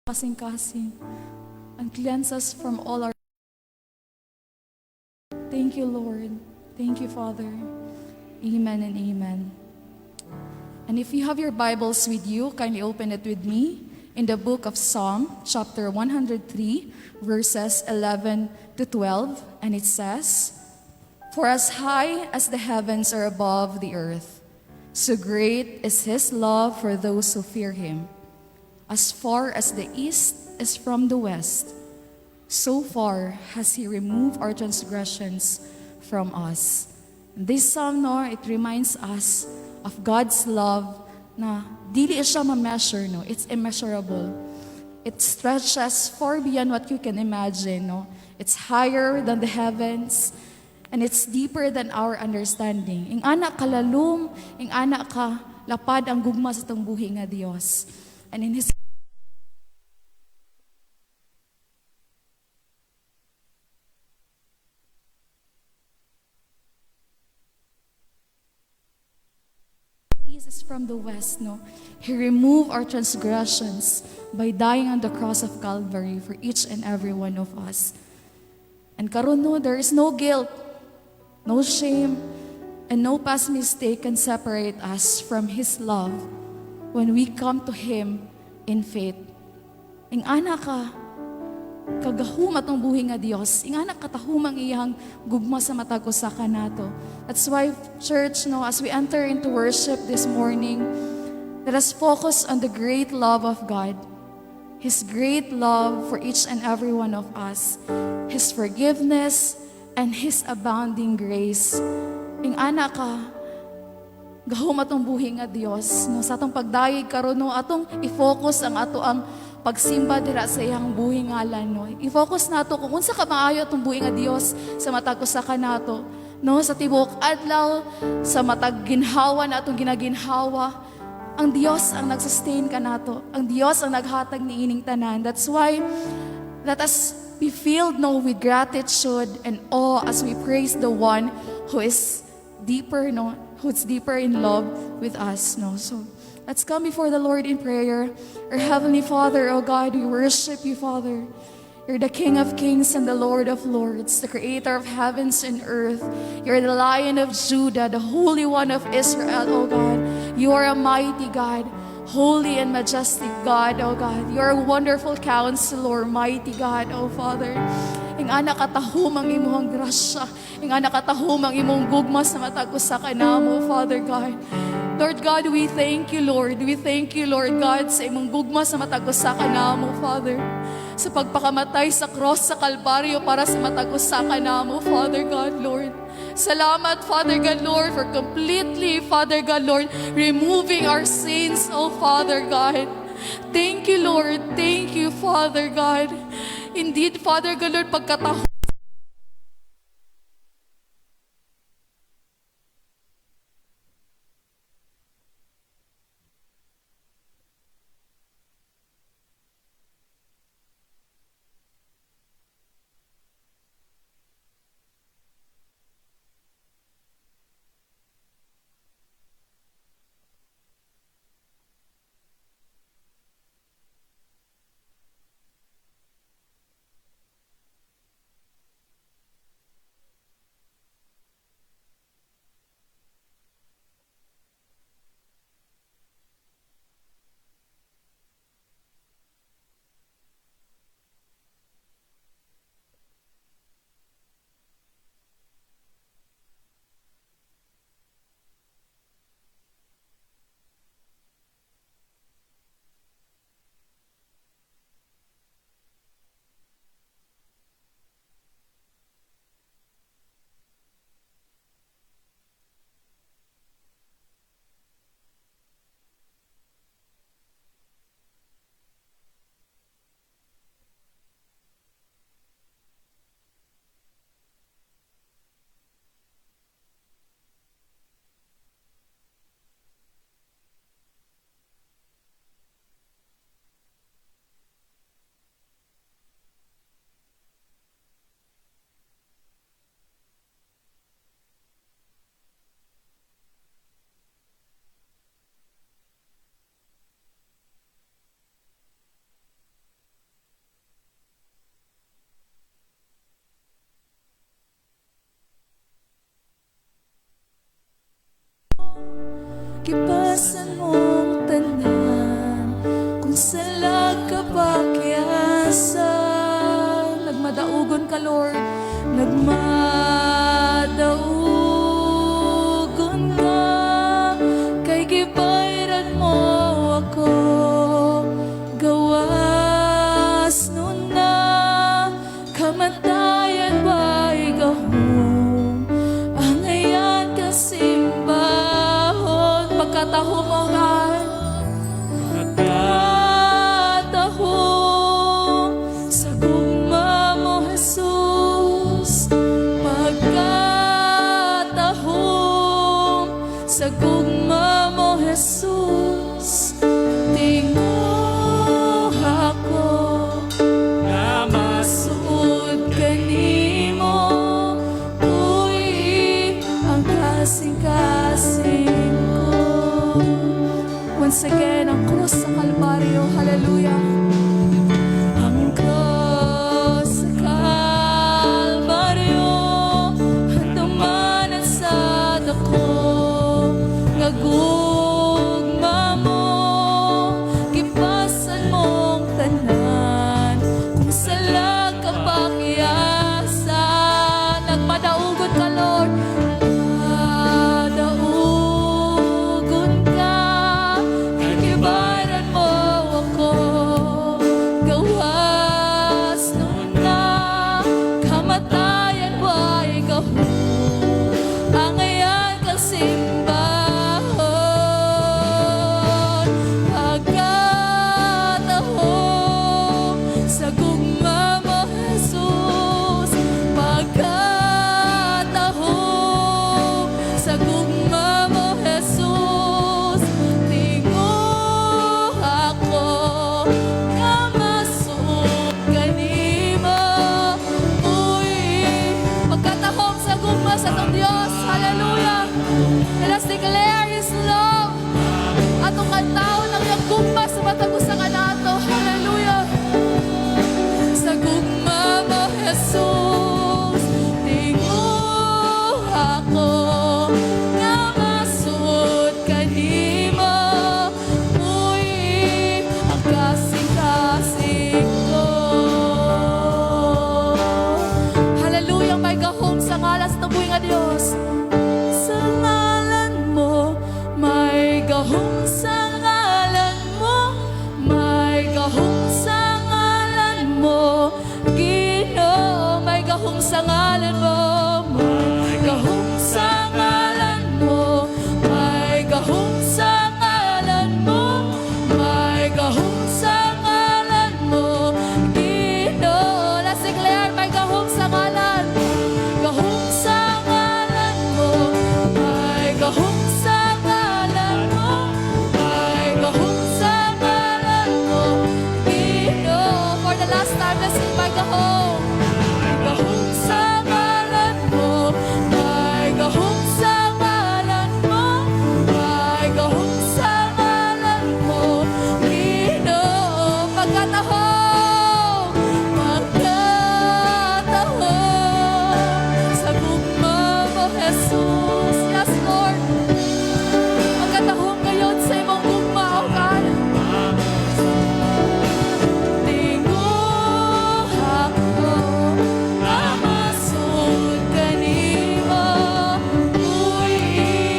kasing-kasing, and cleanse us from all our. Thank you, Lord. Thank you, Father. Amen and amen. And if you have your Bibles with you, kindly open it with me in the book of Psalm, chapter 103, verses 11 to 12, and it says, "For as high as the heavens are above the earth, so great is His love for those who fear Him. As far as the east is from the west, so far has He removed our transgressions from us." This psalm, no, it reminds us of God's love na dili siya ma-measure, no? It's immeasurable. It stretches far beyond what you can imagine, no? It's higher than the heavens, and it's deeper than our understanding. Ing anak kalalum, ing anak ka lapad ang gugma sa tong buhi nga Dios. And in His east is from the west, no? He removed our transgressions by dying on the cross of Calvary for each and every one of us. And karon, no, there is no guilt, no shame, and no past mistake can separate us from His love when we come to Him in faith. Ing anak ka, kagahum atong buhi nga Dios. Ing anak katahumang iyang gugma sa matag usa ka nato. That's why, church, no, as we enter into worship this morning, let us focus on the great love of God, His great love for each and every one of us, His forgiveness, and His abounding grace. Ing anak ka, gahum atong buhi nga Dios, no, sa atong pagdayeg karon, no, atong i-focus ang ato ang pagsimba dira sa iyang buhi ngalan, no. I-focus nato kung unsa ka maayo atong buhi nga Dios sa matag usa ka nato, no, sa tibuok adlaw, sa matag ginhawa na atong ginaginhawa. Ang Dios ang nag-sustain ka nato. Ang Dios ang naghatag ni ining tanan. That's why let us be filled, no, with gratitude and awe as we praise the one who is deeper, no, who's deeper in love with us, no. So let's come before the Lord in prayer. Our Heavenly Father, oh God, we worship you, Father. You're the King of Kings and the Lord of Lords, the Creator of heavens and earth. You're the Lion of Judah, the Holy One of Israel, oh God. You are a mighty God, holy and majestic God, oh God. You are a wonderful Counselor, mighty God, oh Father. Ing anak katahum ang imong grasya, ing anak katahum ang imong gugma sa matag usa ka namo, Father God. Lord God, we thank you, Lord. We thank you, Lord God, sa imong gugma sa matag usa ka namo, Father. Sa pagpakamatay sa cross sa Kalbaryo para sa matag usa ka namo, Father God, Lord. Salamat, Father God, Lord, for completely, Father God, Lord, removing our sins, oh Father God. Thank you, Lord. Thank you, Father God. Indeed, Father God, Lord, pagkatahon ka, Lord. Nagmadaugon ka, kay gibayran mo ako. Gawas nun na, kamatayan ba'y gahom. Ang ayan kasimbahon, pagkatahom mo ka. Pagkatahom sa gugma mo, Jesus. Pagkatahom sa gugma mo, Jesus. Tingog ako na masuod kanimo. Uy, ang kasing-kasing ko. Once again, ang krus sa Kalbaryo. Hallelujah. Ang krus sa Kalbaryo, handumanan sa dako. Ngagugma mo, gipasan mong tanan. Kung sala ka pakyasan, nagpadaugot ka, Lord. Padaugon ka, ikibaran mo ako. Gawas nun na, kamatayan ba'y gahom. Ang ayan kasimbahon. Pagkatahom sa gugma mo, Jesus. Pagkatahom sa gugma mo, Jesus. Tingog ako nga masuod kanimo. Uy, pagkatahom sa gugma sa itong Diyos. Hallelujah. Let us declare His love. Atong kantaon ang iyang gugma sa matagusang anato. Hallelujah. Sa gugma mo, Jesus. Tingog ako nga masuod kanimo. Uy, ang kasing-kasing ko. Hallelujah. May gahom sa ngalan sa tabuhay nga Diyos. Sa ngalan mo, may gahom sa ngalan mo, may gahom sa ngalan mo, Ginoo, may gahom sa ngalan mo, may gahom sa ngalan mo, may gahom sa ngalan mo, may gahom sa ngalan mo, Ginoo. Let's declare, may gahom sa ngalan, gahom sa ngalan mo, may gahom sa ngalan mo, may gahom sa ngalan mo, Ginoo. For the last time, let's sing, may gahom. May gahom sa ngalan mo, may gahom sa ngalan mo, may gahom sa ngalan mo, Ginoo. Pagkatahom, pagkatahom sa gugma mo, Jesus. Yes, Lord. Pagkatahom ngayon sa imong gugma, O God. Tingog ako na masuod kanimo. Uy,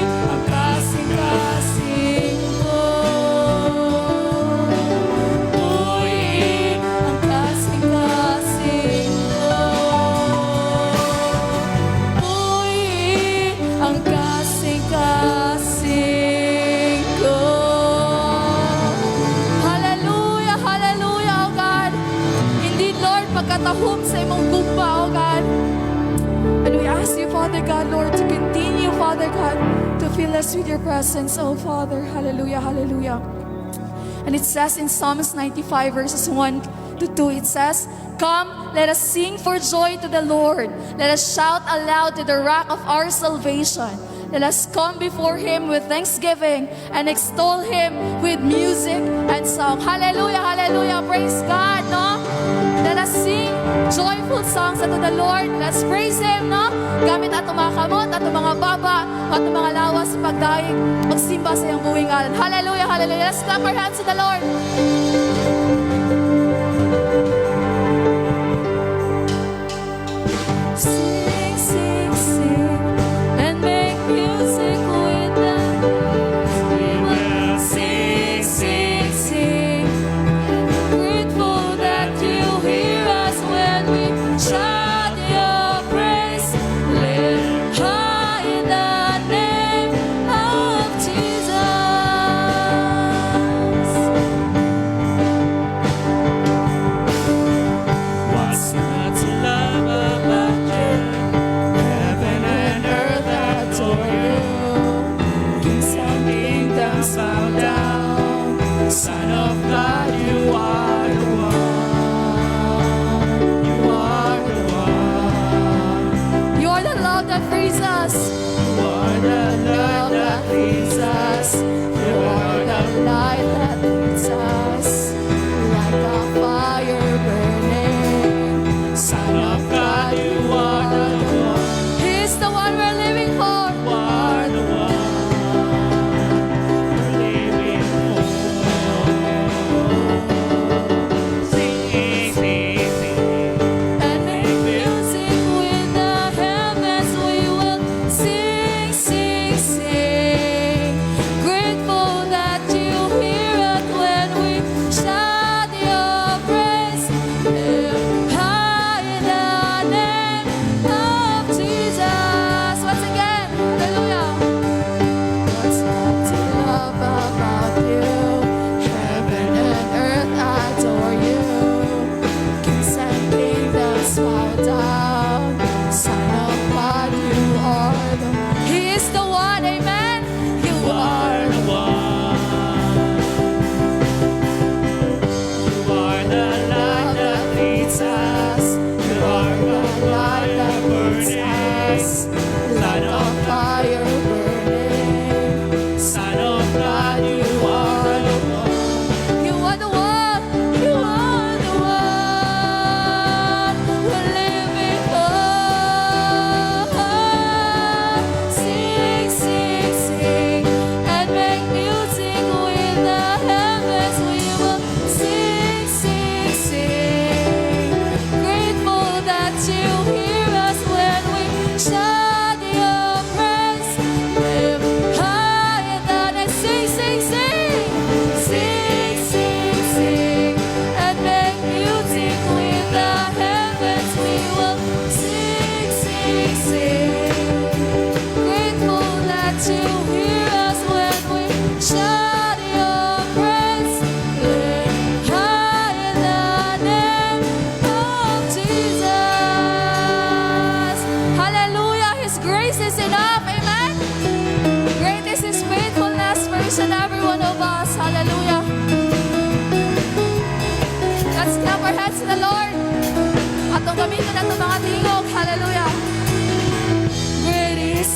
ang kasing-kasing ko. Uy, ang kasing-kasing ko. Uy, ang kasing-kasing ko. Hallelujah, hallelujah, O God. Indeed, Lord, pagkatahom sa imong gugma, O God. And we ask you, Father God, Lord, to continue, Father God, to fill us with your presence, oh Father. Hallelujah, hallelujah. And it says in Psalms 95 verses 1 to 2, it says, "Come, let us sing for joy to the Lord. Let us shout aloud to the rock of our salvation. Let us come before Him with thanksgiving and extol Him with music and song." Hallelujah, hallelujah. Praise God, no? Let us sing joyful songs unto the Lord. Let's praise Him, no? Gamit atong mga kamot, atong mga baba, atong mga lawas sa pagdaig, magsimba sa iyang buwing ngalan. Hallelujah, hallelujah. Let's clap our hands to the Lord.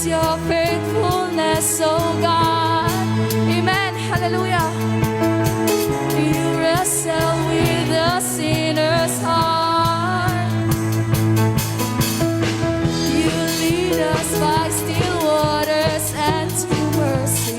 is your faithfulness, oh God. Amen. Hallelujah. You wrestle with the sinner's heart. You lead us by still waters and to mercy.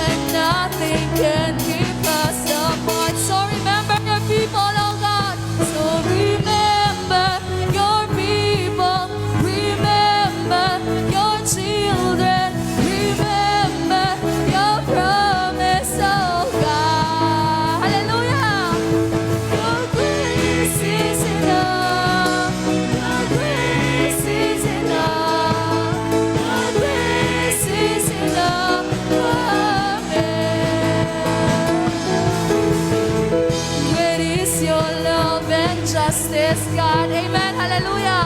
And nothing can keep us apart. So remember your people, oh God. So remember your people. Remember your children. Remember your promise, oh God. Hallelujah. Your grace is enough. Your grace is enough. Your grace is enough for me. Great is your love and justice, God. Amen. Hallelujah.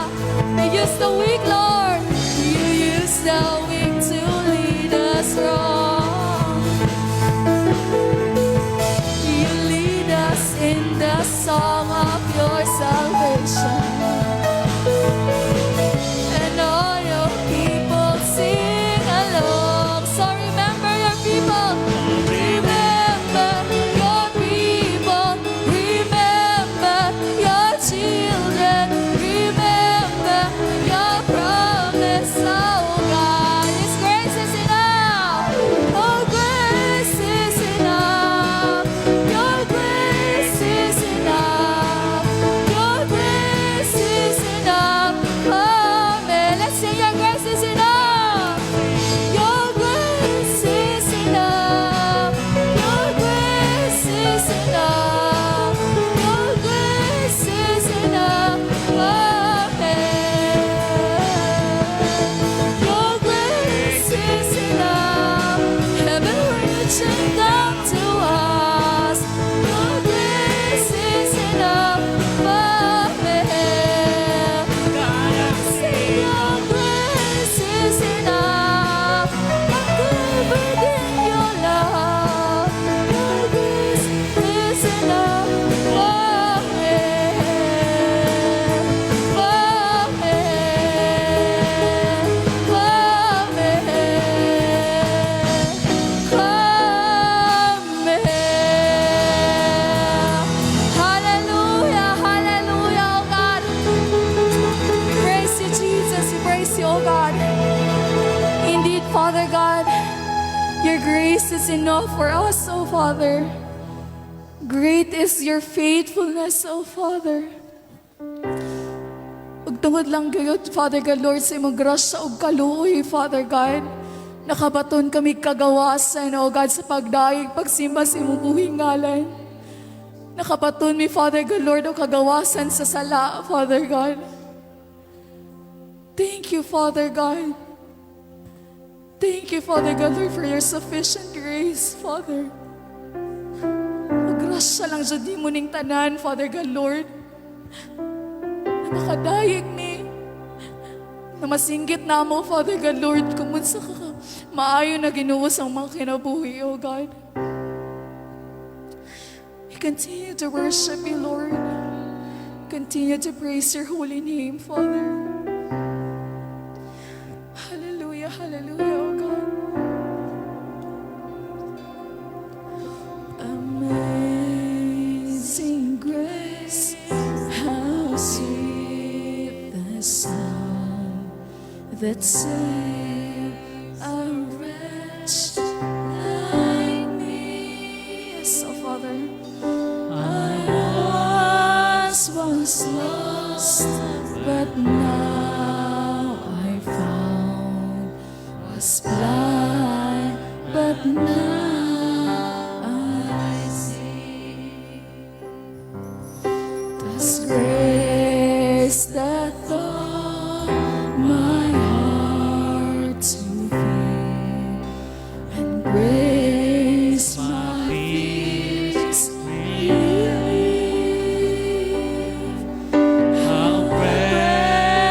You use the weak, Lord. You use the weak to lead us wrong. You lead us in the song of your salvation. And all your people sing along. So remember your people. Remember your people. Remember your children. Remember your promise, oh God. His grace is enough. Oh, grace is enough. Your grace is enough. Your grace is enough for me. Let's sing, your grace is enough. Your grace is enough. Your grace is enough. Your grace is enough for me. Your grace is enough. Heaven reaching down to us. Your grace is enough for me. God, I say your grace is enough. I'm covered in your love. Your grace is enough for me. For me. For me. For me. Hallelujah. Hallelujah, oh God. We praise you, Jesus. We praise you, oh God. Indeed, Father God, your grace is enough for us, oh Father. Great is your faithfulness, oh Father. Ugtungod lang gayot, Father God, Lord, sa imong grasya ug kaluoy, Father God. Nakabaton kami kagawasan, oh God, sa pagdaig, pagsimba sa imong buhing ngalan. Nakabaton mi, Father God, Lord, o kagawasan sa sala, Father God. Thank you, Father God. Thank you, Father God, Lord, for your sufficient grace, Father. Magrasya lang dyan di mo ning tanan, Father God, Lord. Na makadayig ni. Na masinggit na mo, Father God, Lord, kung munsa ka maayo na ginuwas ang mga kinabuhi, oh God. We continue to worship you, Lord. Continue to praise your holy name, Father. Hallelujah, hallelujah, oh God. Amazing grace, how sweet the sound that saved a wretch like me. Yes, oh Father. I once lost, but now I found. Was blind, but now I see. This grace that taught my heart to fear, and grace my fears relieve. How precious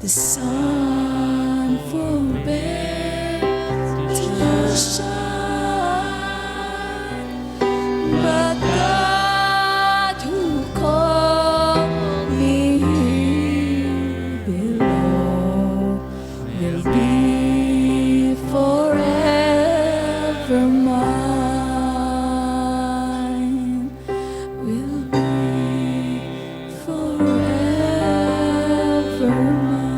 The sun forbade to shine, but God who called me here below will be forever mine, will be forever mine.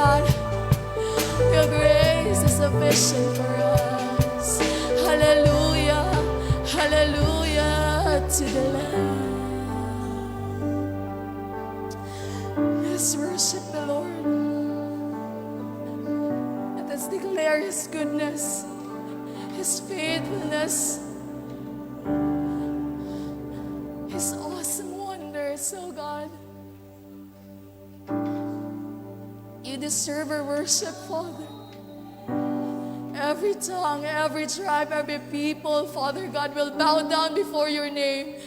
God. Your grace is sufficient for us. Hallelujah, hallelujah to the Lamb. Let's worship the Lord. Let us declare His goodness, His faithfulness, His awesome wonders, oh God. You deserve our worship, Father. Every tongue, every tribe, every people, Father God, will bow down before your name.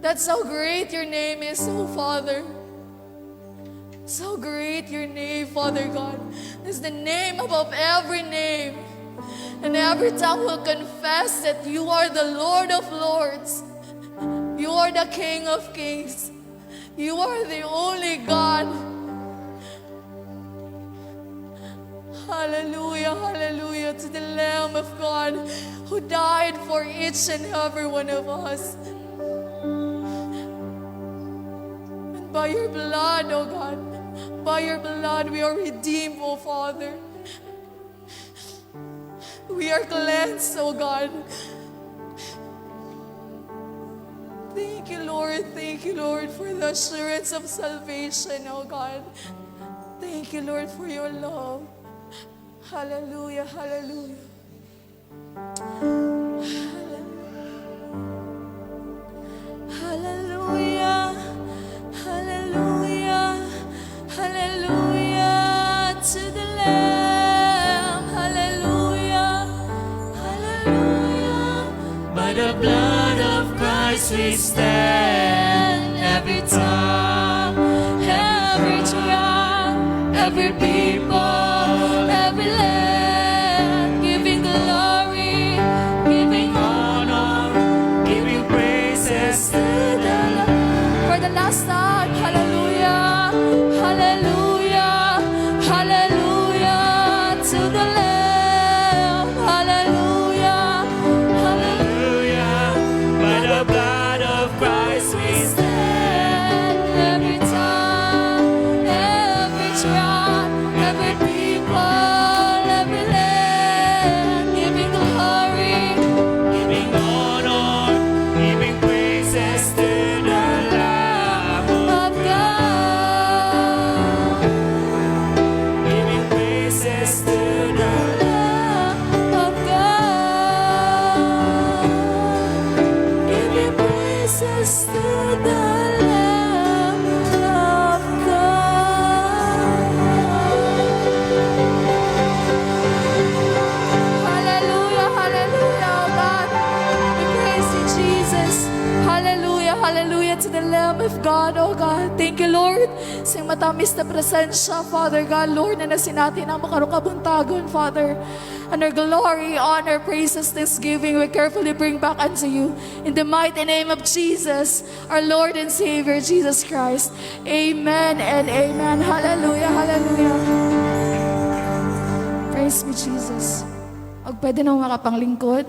That's how great your name is, oh Father. So great your name, Father God. It's the name above every name. And every tongue will confess that you are the Lord of Lords. You are the King of Kings. You are the only God. Hallelujah, hallelujah to the Lamb of God who died for each and every one of us. And by your blood, oh God, by your blood we are redeemed, oh Father. We are cleansed, oh God. Thank you, Lord, for the assurance of salvation, oh God. Thank you, Lord, for your love. Hallelujah, hallelujah. Hallelujah, hallelujah, hallelujah to the Lamb. Hallelujah, hallelujah. By the blood of Christ we stand. Every tongue, every tribe, every people, every land, giving glory, giving honor, giving praises to the Lord. For the last time, hallelujah, hallelujah, hallelujah to the Lamb. Hallelujah, hallelujah. By the blood of Christ we stand. Every tongue, every tribe, every people, every land, giving glory, Giving honor, giving praises to the Lamb of God, giving praises to the Lamb of God, giving praises to the Lamb of God. Hallelujah, hallelujah, oh God. We praise you, Jesus. Hallelujah, hallelujah to the Lamb of God, oh God. Thank you, Lord, sa iyong matamis na presensya, Father God. Lord, na nasinati ang makarong kabuntagon, Father. And our glory, honor, praises, thanksgiving, we carefully bring back unto you. In the mighty name of Jesus, our Lord and Savior, Jesus Christ. Amen and amen. Hallelujah, hallelujah. Praise me, Jesus. Og pwede na makapanglingkod.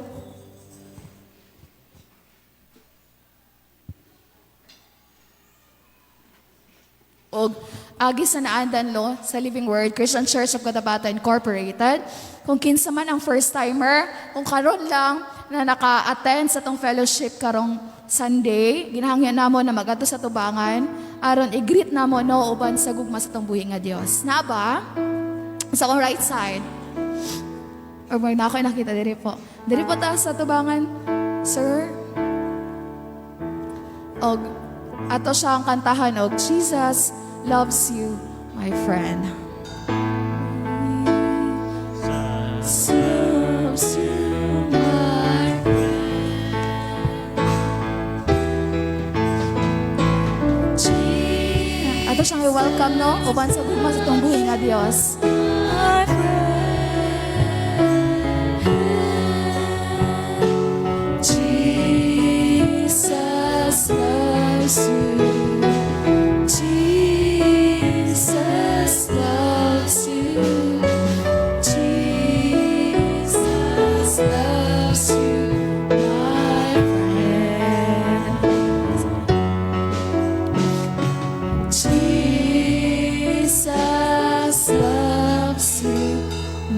Og agi sa naandan lo sa Living Word Christian Church of Cotabato Incorporated. Kung kinsa man ang first timer, kung karon lang na naka-attend sa tong fellowship karong Sunday, ginahangyan namo na magadto sa tubangan aron i-greet namo no uban sa gugma sa tong buhi nga Dios. Na ba? Sa akong right side. Or may na ako nakita diri po. Diri po ta sa tubangan, sir. Og ato siyang kantahan og Jesus loves you, my friend. Jesus loves you, my friend. Ato siyang i-welcome, no? Uban sa gugma sa itong buhay nga Diyos. My friend. Jesus loves you. Jesus loves you. Jesus loves you, my friend. Jesus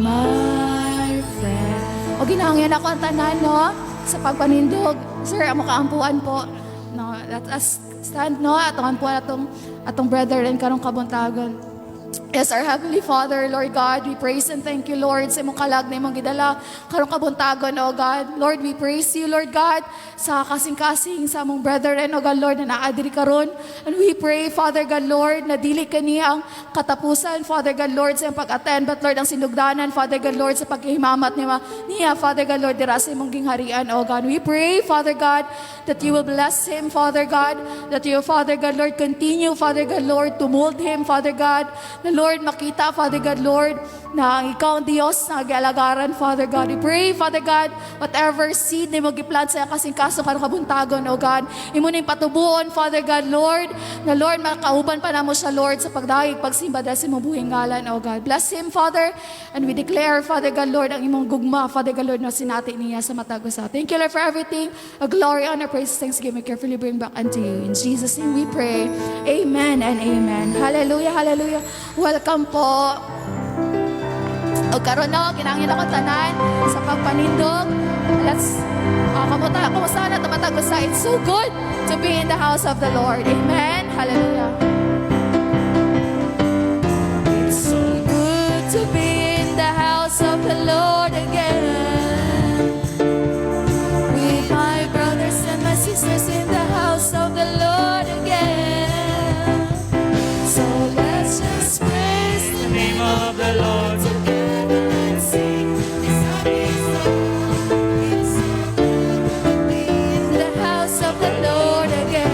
my friend. O ginahangyan ako ang tanan, no? Sa pagpanindog. Sir, amo kaampuan po. No, let us stand, no? Atong ampuan atong brother and karong kabuntagon. Yes, our Heavenly Father, Lord God, we praise and thank you, Lord, sa imong kalag na imong gidala, karong kabuntagon, O God. Lord, we praise you, Lord God, sa kasing-kasing sa among brethren, O God, Lord, na naadiri karon. And we pray, Father God, Lord, na dili kaniya ang katapusan, Father God, Lord, sa iyang pag-attend, but Lord, ang sinugdanan, Father God, Lord, sa paghihimamat niya, Father God, Lord, dira sa imong gingharian, O God. We pray, Father God, that you will bless him, Father God, that you, Father God, Lord, continue, Father God, Lord, to mold him, Father God, na Lord, makita, Father God, Lord, na ikaw ang Diyos na nag-alagaran, Father God. We pray, Father God, whatever seed na mo giplant sa kasing kaso karong kabuntagon, O God, imo ning patubuon, Father God, Lord, na Lord, makauban pa namo siya, Lord, sa pagdahig, pagsimba dahil sa imong buhing ngalan, O God. Bless him, Father, and we declare, Father God, Lord, ang imong gugma, Father God, Lord, na sinati niya sa matagusa. Thank you, Lord, for everything. A glory, honor, praise, thanksgiving, carefully bring back unto you. In Jesus' name we pray. Amen and amen. Hallelujah, hallelujah. Welcome po. O karon no, kinahanglan ako tanan sa pagpanindog. Let's kamusta na tumatagusa. It's so good to be in the house of the Lord. Amen. Hallelujah. It's so good to be in the house of the Lord again. With my brothers and my sisters in the house of the Lord again. So let's just praise the Name of the Lord. together and sing His praise in the house of the Lord again.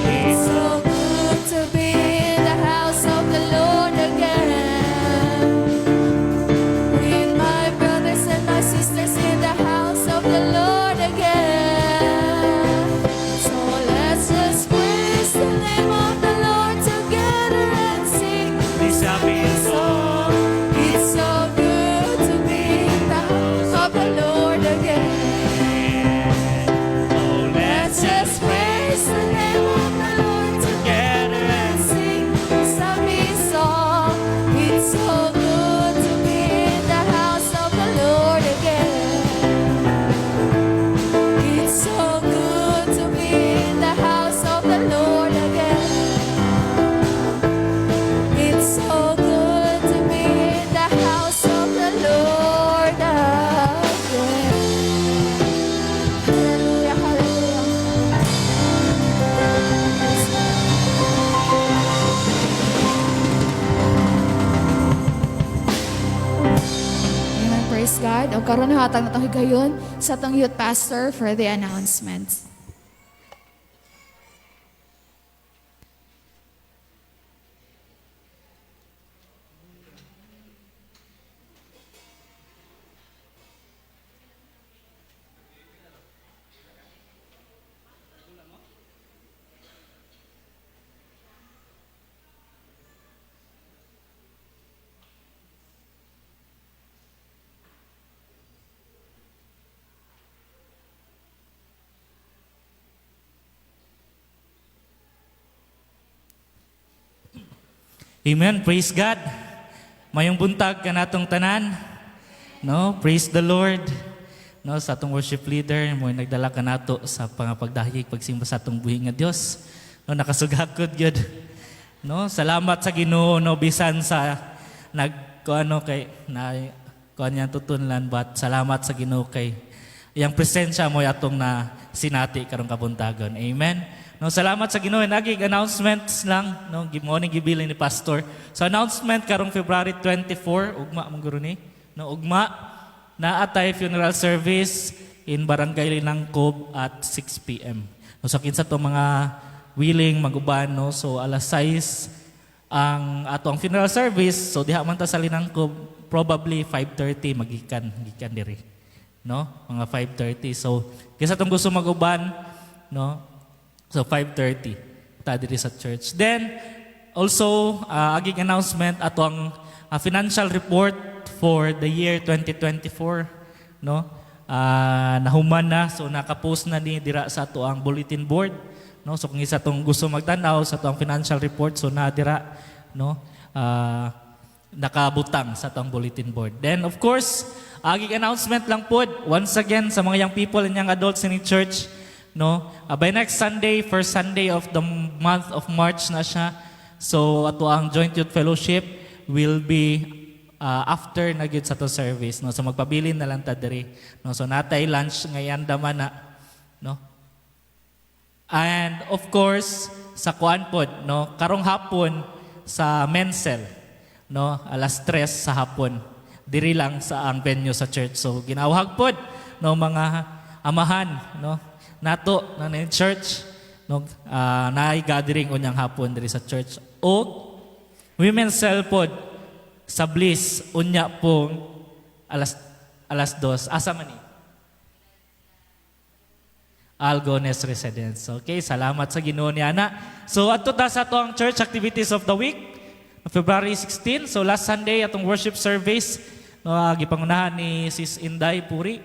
It's so good to be in the house of the Lord again. With my brothers and my sisters in the house of the Lord again. So let's just praise the name of the Lord together and sing This happy song. it's so good to be in the house of the Lord again. Oh, Let's just praise the name of the Lord together and sing this happy song. It's so good to be in the house of the Lord again. It's so good to be in the house of the Lord again. It's so good to be in the house of the Lord again. Hallelujah, hallelujah. Amen, praise God. O karon na hatag na itong higayon sa itong youth pastor for the announcements. Amen. Praise God. Mayong buntag ka natong tanan. No, praise the Lord. No, sa atong worship leader mo nagdala ka nato sa pagdahig pagsimba sa atong buhi nga Dios. No, nakasugakod gyud. No, salamat sa Ginoo no bisan sa nagkuano kay na kuan niya tutunlan but salamat sa Ginoo kay iyang presensya mo atong na sinati karong kabuntagon. Amen. No, salamat sa Ginoo. Nagig announcements lang, no, morning gibilin ni pastor. So announcement karong February 24, ugma mong guro ni. No, ugma na atay funeral service in Barangay Linangkob at 6 p.m. No, so kinsa to mga willing maguban no. So alas 6 ang atong funeral service. So diha man ta sa Linangkob probably 5:30 gikan diri. No, mga 5:30. So kinsa tong gusto maguban no. So 5:30 ta diri sa church. Then also aging announcement atong financial report for the year 2024 no. Nahuman na so naka-post na ni dira sa ato ang bulletin board no. So kung isa tong gusto magtan-aw sa ato ang financial report so na dira no. nakabutang sa atong bulletin board. Then of course, aging announcement lang po once again sa mga young people and young adults in the church, no? By next Sunday, first Sunday of the month of March na siya. So ato ang Joint Youth Fellowship will be after na gyud sa to service, no? So magpabilin na lang ta diri, no? So natay lunch ngayon daman na, no? And of course, sa kuan pod, no? Karong hapon sa Mensel, no? Alas 3 sa hapon. Diri lang sa ang venue sa church. So ginawag pod, no, mga amahan, no? Nato na ni church, no? Naay gathering unyang hapon diri sa church. O women's cell pod sa Bliss unya pong alas 2 asa man ni Algones Residence. Okay, salamat sa Ginoo ni ana. So adto ta sa atong church activities of the week, February 16. So last Sunday atong worship service, no, gipangunahan ni Sis Inday Puri.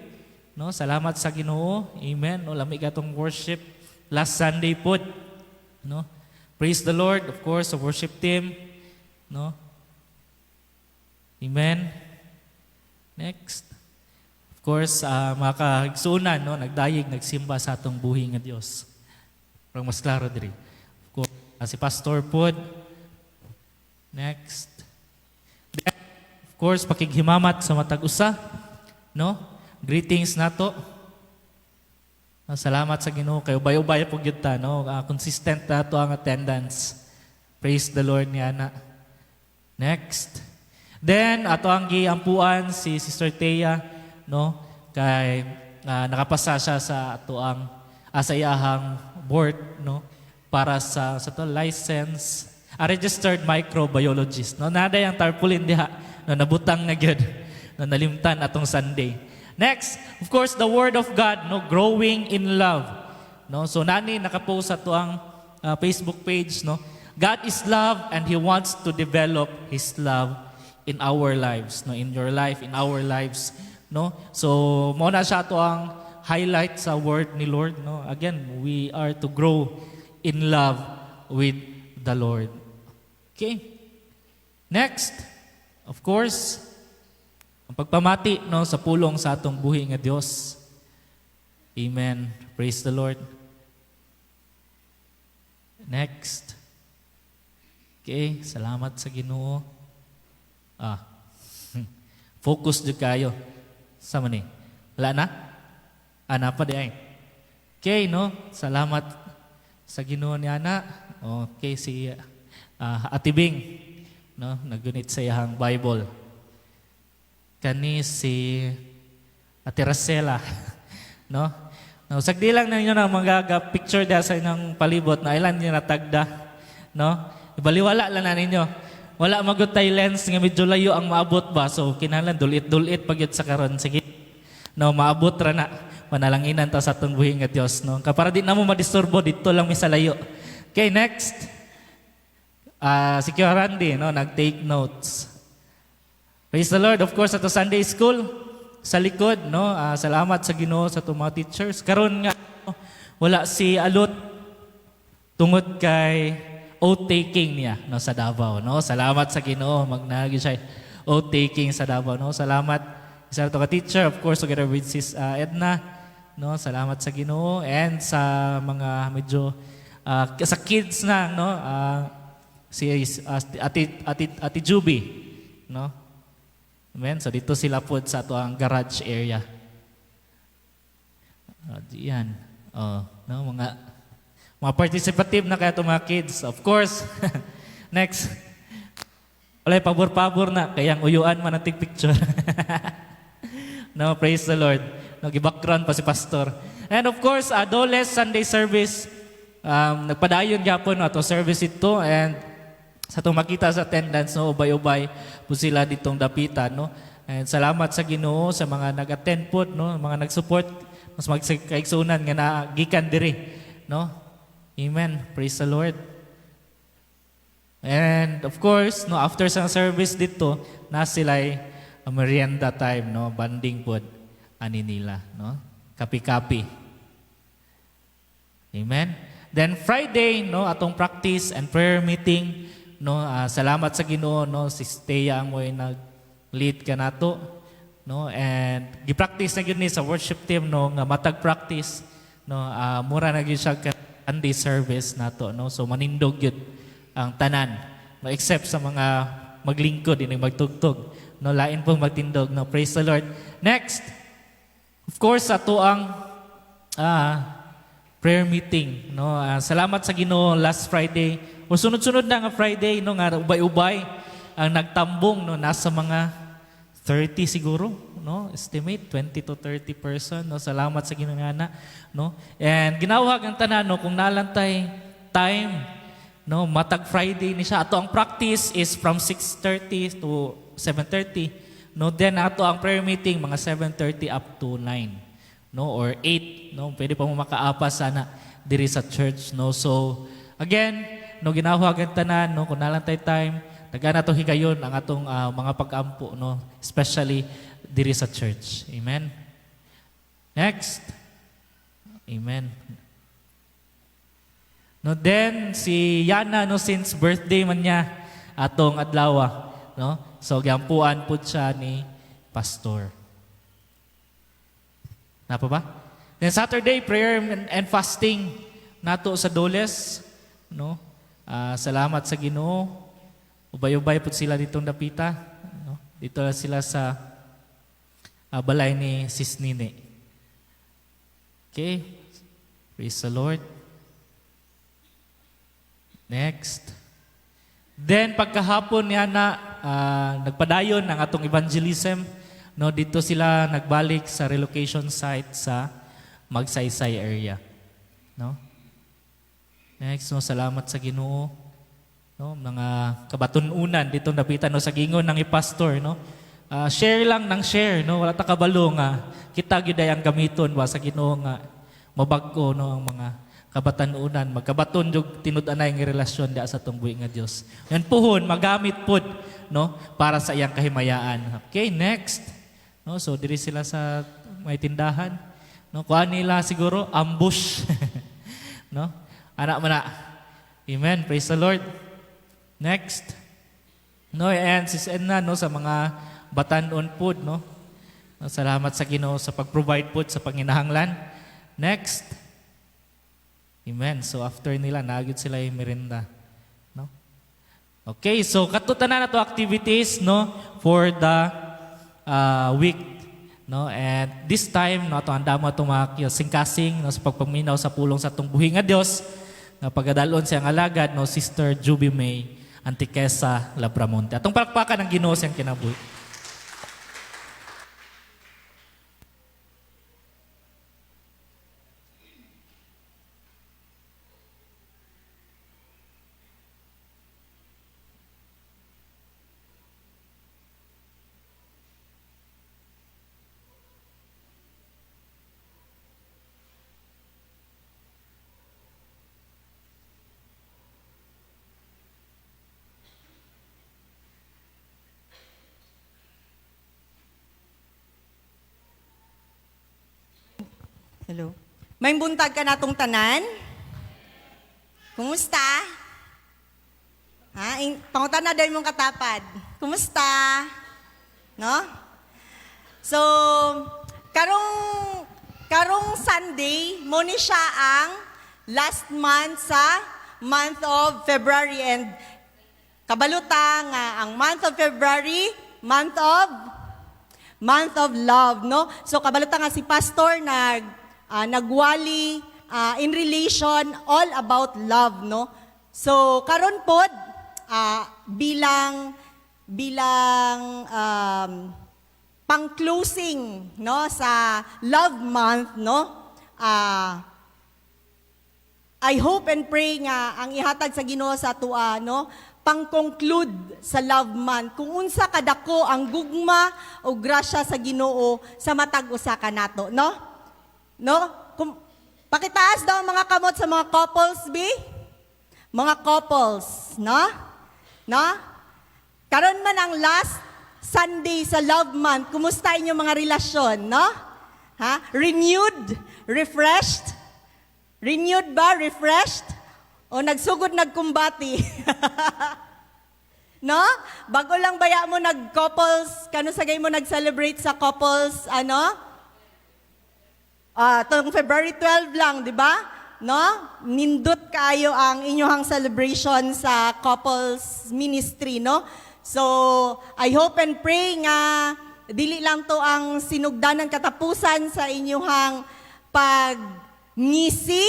No, salamat sa Ginoo. Amen. No, lamig atong worship last Sunday pod. No. Praise the Lord, of course, sa worship team, no. Amen. Next. Of course, mga kaigsunan, no, nagdayeg, nagsimba sa atong buhi nga Dios. Parang mas klaro diri. Of course, si Pastor pod. Next. Then, of course, pakighimamat sa matag usa, no? Greetings nato. Salamat sa Ginoo kay ubay-ubay po gyud ta, no? Consistent nato ang attendance. Praise the Lord ni ana. Next. Then ato ang giampuan si Sister Thea, no? Kay nakapasa siya sa ato ang sa iyahang board, no? Para sa to license, a registered microbiologist, no? Naday ang tarpaulin diha, no, nabutang na gyud, no, nalimtan atong Sunday. Next, of course, the Word of God, no, growing in love. No, so nani nakapost sa to ang Facebook page, no. God is love and He wants to develop His love in our lives, no, in your life, in our lives, no. So mo na siya to ang highlight sa word ni Lord, no. Again, we are to grow in love with the Lord. Okay. Next, of course, ang pagpamati, no, sa pulong sa atong buhi nga Dios. Amen. Praise the Lord. Next. Okay, salamat sa Ginoo. Focus jud kayo. Sa man ni? Wala na? Ana pa di ay. Okay, no? Salamat sa Ginoo ni ana. Okay, si Ate Bing, no, nagunit sa iyang Bible. Kani si Ate Racela, no? No, sagdi lang ninyo na mga picture da sa inyong palibot na ilan niyo natagda, no? Ibaliwala lang na ninyo. Wala magutay lens nga medyo layo ang maabot ba? So kinahanglan dulit-dulit pagyud sa karon. Sige. No, maabot ra na. Manalanginan ta sa atong buhi nga Dios, no? Para di na mo madisturbo dito lang mi sa layo. Okay, next. Si Kyo Randy, no, nag-take notes. Praise the Lord. Of course, ato Sunday school sa likod, no. Salamat sa Ginoo sa atong mga teachers. Karon nga wala si Alot tungod kay oath taking niya, no, sa Davao, no. Salamat sa Ginoo, magnagi siya oath taking sa Davao, no. Salamat sa ato ka teacher, of course, together with Sis Edna, no. Salamat sa Ginoo and sa mga medyo sa kids na, no. Si Ate Juby, no. Amen. So dito sila po sa ato ang garage area. Diyan. No, mga participative na kaya itong mga kids. Of course. Next. Wala, pabor-pabor na. Kaya ang uyuan man ang picture. No, praise the Lord. Nag-background pa si Pastor. And of course, Doles Sunday service. Nagpadayon gyapon no, ato service ito. And sa itong makita sa attendance, no, ubay-ubay po sila ditong dapitan, no. And salamat sa Ginoo sa mga nag-attend po, no, mga nag-support, mas magkaigsunan nga nagikan diri, no. Amen. Praise the Lord. And of course, no, after sa service dito, na sila'y merienda time, no, banding po ani nila, no. Kapi-kapi. Amen. Then Friday, no, atong practice and prayer meeting, no, salamat sa Ginoo, no, si Steya mo nag-lead ka nato, no, and gi-practice na gyud ni sa worship team, no, nga matag practice, no, mura na gyud siya ka Sunday service nato, no, so manindog gyud ang tanan, no, except sa mga maglingkod ini magtugtog, no, lain pong magtindog, no, praise the Lord. Next, of course, ato ang prayer meeting, no. Salamat sa Ginoo last Friday. O sunod-sunod na nga Friday, no, nga ubay-ubay ang nagtambong, no, nasa mga 30 siguro, no, estimate 20 to 30 person, no. Salamat sa Ginoo nga, no. And ginawag ang tanan, no, kung nalantay time, no, matag Friday ni siya. Ato ang practice is from 6:30 to 7:30, no. Then ato ang prayer meeting mga 7:30 up to 9, no, or 8, no. Pwede pa mo makaapa sana diri sa church, no. So again, no, ginawag ang tanan, no, kung nalantay time, nagana to higayon ang atong mga pag-ampo, no, especially diri sa church. Amen. Next. Amen. No, then si Yana, no, since birthday man niya atong adlaw, no, so giampuan pud siya ni pastor. Napa ba? Then Saturday prayer and fasting nato sa Doles, no. Salamat sa Ginoo. Ubay-ubay pud sila ditong dapita, no. Dito sila sa balay ni Sis Nine. Okay. Praise the Lord. Next. Then pagkahapon niya nagpadayon ang atong evangelism, no, dito sila nagbalik sa relocation site sa Magsaysay area, no. Next, no, salamat sa Ginoo, no, mga kabatununan ditong dapitan, no, sa gingon ng ipastor, no. Share lang ng share, no, wala ta kabalo nga kita gyud ang gamiton ba sa Ginoo nga mabag-o, no, ang mga kabatanunan, magkabaton jud tinud-anay nga relasyon dia sa atong buhi nga Dios. Yan puhon magamit pud, no, para sa iyang kahimayaan. Okay, next. No, so diri sila sa may tindahan, no, kuha nila siguro ambush. No? Anak mo na. Amen. Praise the Lord. Next. No, and sis Edna, no, sa mga batanon pud, no. Salamat sa Ginoo sa pag-provide pud sa panginahanglan. Next. Amen. So after nila naagid sila yung merienda, no. Okay, so katutanan na to activities, no, for the week, no. And this time, no, ato handa mo itong mga singkasing, no, sa pagpaminaw sa pulong sa atong buhi nga Dios, na pagdalon siyang alagad, no, Sister Juby May Antiquesa Labramonte. Atong palakpakan ng Ginoo siyang kinabuhi. Hello. May buntag ka natong tanan? Kumusta? Pangutan na dahil mong katapad. Kumusta? No? So, karong Sunday, mo ni siya ang last month sa month of February, and kabaluta nga ang month of February, month of love, no? So kabaluta nga si pastor nagwali in relation all about love, no? So karon pod bilang pang-closing, no, sa love month, no? I hope and pray nga ang ihatag sa Ginoo sa atua, no, pang-conclude sa love month kung unsa kadako ang gugma o grasya sa Ginoo sa matag usa ka nato, no? No? Pakitaas daw ang mga kamot sa mga couples, B? Mga couples, no? No? Karon man ang last Sunday sa love month, kumusta inyong mga relasyon, no? Ha? Renewed? Refreshed? Renewed ba? Refreshed? O nagsugod nagkumbati? No? Bago lang baya mo nag-couples, kano sagay mo nag-celebrate sa couples, tong February 12 lang, di ba? No? Nindot kayo ang inyong celebration sa couples ministry, no? So, I hope and pray nga dili lang to ang sinugdanan katapusan sa inyong pagngisi,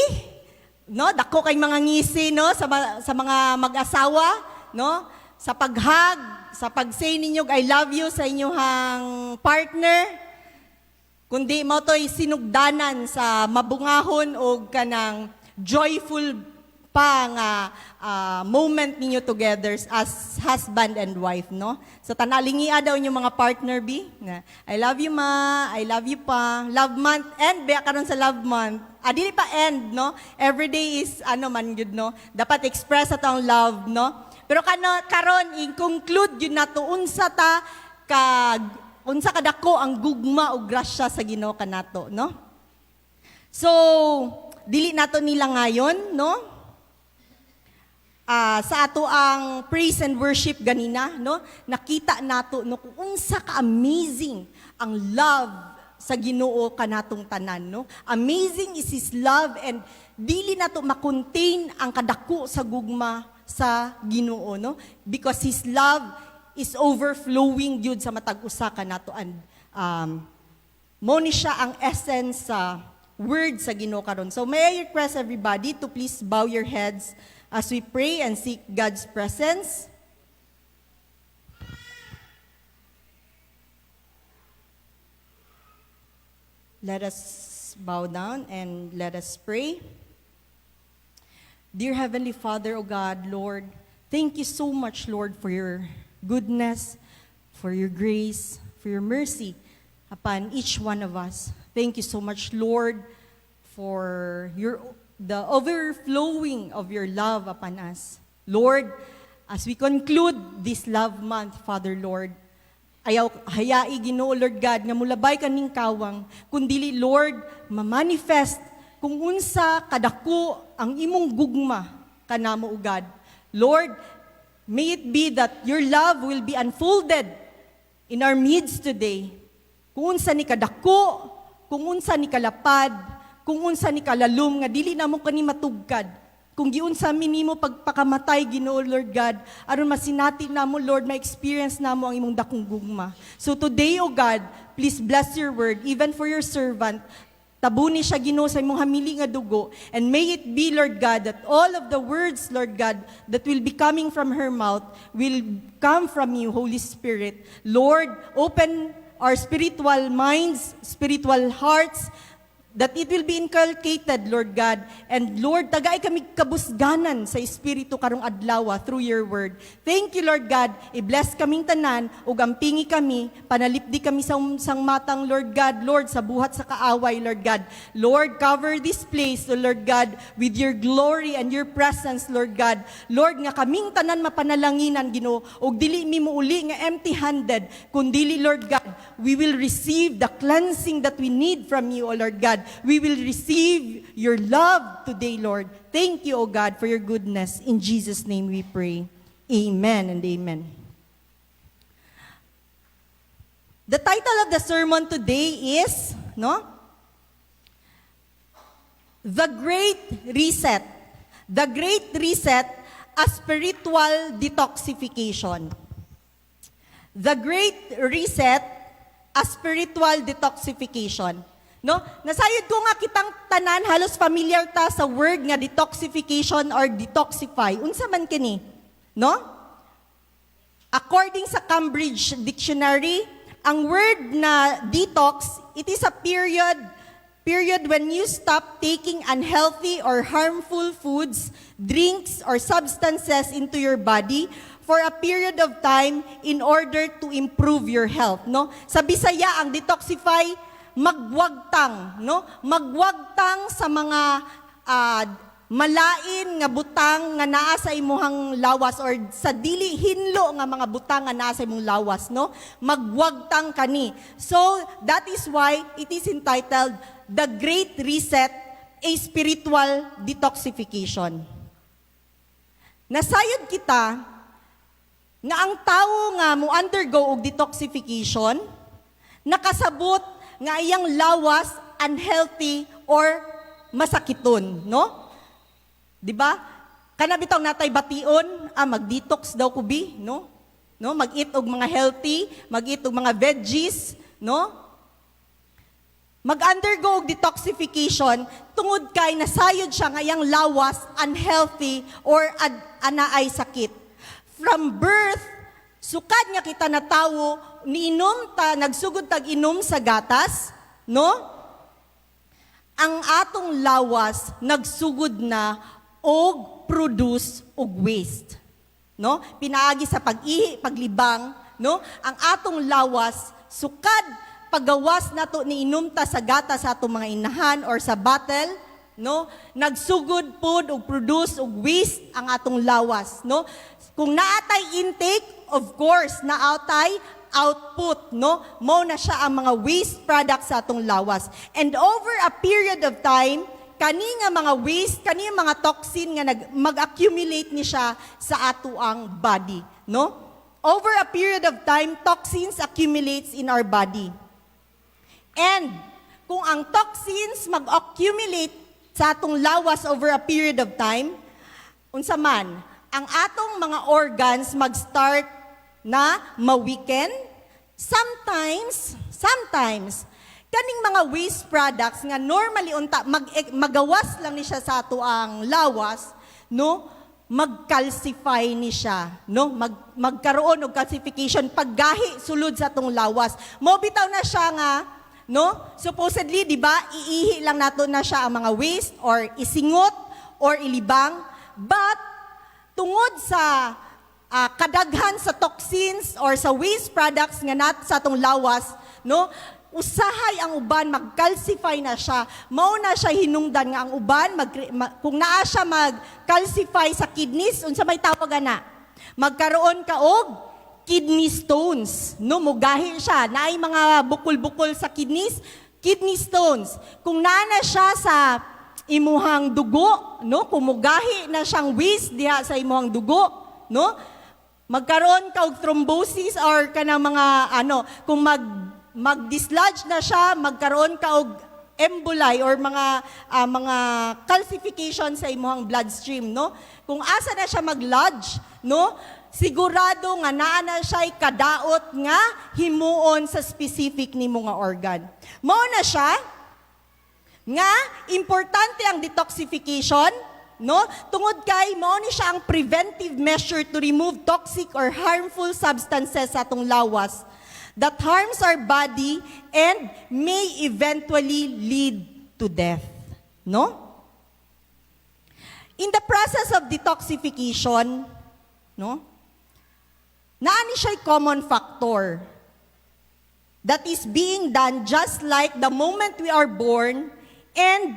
no? Dako kay mga ngisi, no, sa mga mag-asawa, no? Sa paghag, sa pag-say ninyo I love you sa inyong partner. Kundi mo to'y sinugdanan sa mabungahon o kanang joyful pa nga moment ninyo together as husband and wife, no? So tanalingia daw yung mga partner, B. Na, I love you, ma. I love you pa. Love month. End, ba karon sa love month. Dili pa end, no? Every day is, man yun, no? Dapat express atong love, no? Pero karon i-conclude yun na to, unsa kadako ang gugma o grasya sa Ginoo kanato, no? So, dili nato nila ngayon, no? Sa ato ang praise and worship ganina, no? Nakita nato no kung unsa ka amazing ang love sa Ginoo kanatong tanan, no? Amazing is His love and dili nato makontain ang kadako sa gugma sa Ginoo, no? Because His love is overflowing gyud sa matag usa kanato and mo ni siya ang essence sa word sa Ginoo karon. So may I request everybody to please bow your heads as we pray and seek God's presence. Let us bow down and let us pray. Dear Heavenly Father, O God, Lord, thank you so much, Lord, for your goodness, for your grace, for your mercy upon each one of us. Thank you so much, Lord, for the overflowing of your love upon us. Lord, as we conclude this love month, Father Lord, ayaw hayai Ginoo Lord God nga mulabay kaning kawang kundili Lord ma-manifest kung unsa kadako ang imong gugma kanamo o God. Lord, may it be that your love will be unfolded in our midst today. Kung unsa ni kadako, kung unsa ni kalapad, kung unsa ni kalalom nga dili namo kani matugkad. Kung giunsa minimo pagpakamatay Ginoo Lord God, aron masinati namo Lord ma-experience namo ang imong dakong gugma. So today O God, please bless your word even for your servant. Tabuni siya Ginoo sa imong hamili nga dugo, and may it be Lord God that all of the words Lord God that will be coming from her mouth will come from you Holy Spirit. Lord, open our spiritual minds, spiritual hearts, that it will be inculcated, Lord God. And Lord, tagay kami kabusganan sa Espiritu karong adlaw through your word. Thank you, Lord God. I-bless kaming tanan, ug ampingi kami, panalipdi kami sa sang matang, Lord God, Lord, sa buhat sa kaaway, Lord God. Lord, cover this place, Lord God, with your glory and your presence, Lord God. Lord, nga kaming tanan mapanalanginan, Ginoo, ug dili mi muuli nga empty-handed, kundili, Lord God, we will receive the cleansing that we need from you, O Lord God. We will receive your love today, Lord. Thank you, O God, for your goodness. In Jesus' name we pray. Amen and amen. The title of the sermon today is, The Great Reset. The Great Reset, a spiritual detoxification. The Great Reset, a spiritual detoxification. Nasayod ko nga kitang tanan, halos familiar ta sa word nga detoxification or detoxify. Unsa man kini? According sa Cambridge Dictionary, ang word na detox, it is a period when you stop taking unhealthy or harmful foods, drinks, or substances into your body for a period of time in order to improve your health. Sa Bisaya, ang detoxify, magwagtang, magwagtang sa mga malain nga butang nga naa sa imuhang lawas or sa dili hinlo nga mga butang nga naa sa imong lawas, magwagtang kani. So that is why it is entitled The Great Reset, a Spiritual Detoxification. Nasayod kita nga ang tawo nga mo undergo og detoxification, nakasabot nga iyang lawas unhealthy or masakiton, no? 'Di ba? Kana bitaw natay bation, mag-detox daw kubi, no? No, mag-eat og mga healthy, mag-eat og mga veggies, no? Mag-undergo og detoxification tungod kay nasayod siya nga iyang lawas unhealthy or anaay sakit. From birth, sukad nga kita na tawo, niinom ta, nagsugod tag inom sa gatas, no? Ang atong lawas nagsugod na og produce og waste, no? Pinaagi sa pag-ihi, paglibang, no? Ang atong lawas sukad paggawas nato ni inom ta sa gatas sa atong mga inahan or sa bottle, no? Nagsugod pod og produce og waste ang atong lawas, no? Kung naatay intake, of course, naatay output, no? Mao na siya ang mga waste products sa atong lawas. And over a period of time, kani nga mga waste, kani nga mga toxin nga mag-accumulate ni siya sa ato ang body, no? Over a period of time, toxins accumulates in our body. And kung ang toxins mag-accumulate sa atong lawas over a period of time, unsa man, ang atong mga organs mag-start na ma-weaken. Sometimes, kaning mga waste products nga normally unta magawas lang ni siya sa ato ang lawas, no? Mag-calcify ni siya, no? Magkaroon og calcification paggahi sulod sa atong lawas. Mo bitaw na siya nga, no? Supposedly, di ba, iihi lang nato na siya ang mga waste or isingot or ilibang, but tungod sa kadaghan sa toxins or sa waste products nga nat sa atong lawas, no? Usahay ang uban mag-calcify na siya. Mao na siya hinungdan nga ang uban kung naa siya mag-calcify sa kidneys, unsa may tawag ana? Magkaroon ka og kidney stones, no? Mugahi siya, naay mga bukol-bukol sa kidney stones. Kung naa na siya sa imuhang dugo, no? Kumugahi na siyang waste diha sa imuhang dugo, no? Magkaroon ka og thrombosis or kanang mga kung mag-dislodge na siya, magkaroon ka og emboli or mga calcification sa imuhang bloodstream, no? Kung asa na siya mag-lodge, no? Sigurado nga naa na siya kadaot nga himuon sa specific nimo nga organ. Mao na siya nga importante ang detoxification, no? Tungod kay mao ni siya ang preventive measure to remove toxic or harmful substances sa atong lawas that harms our body and may eventually lead to death, no? In the process of detoxification, no? Naani siya common factor that is being done just like the moment we are born and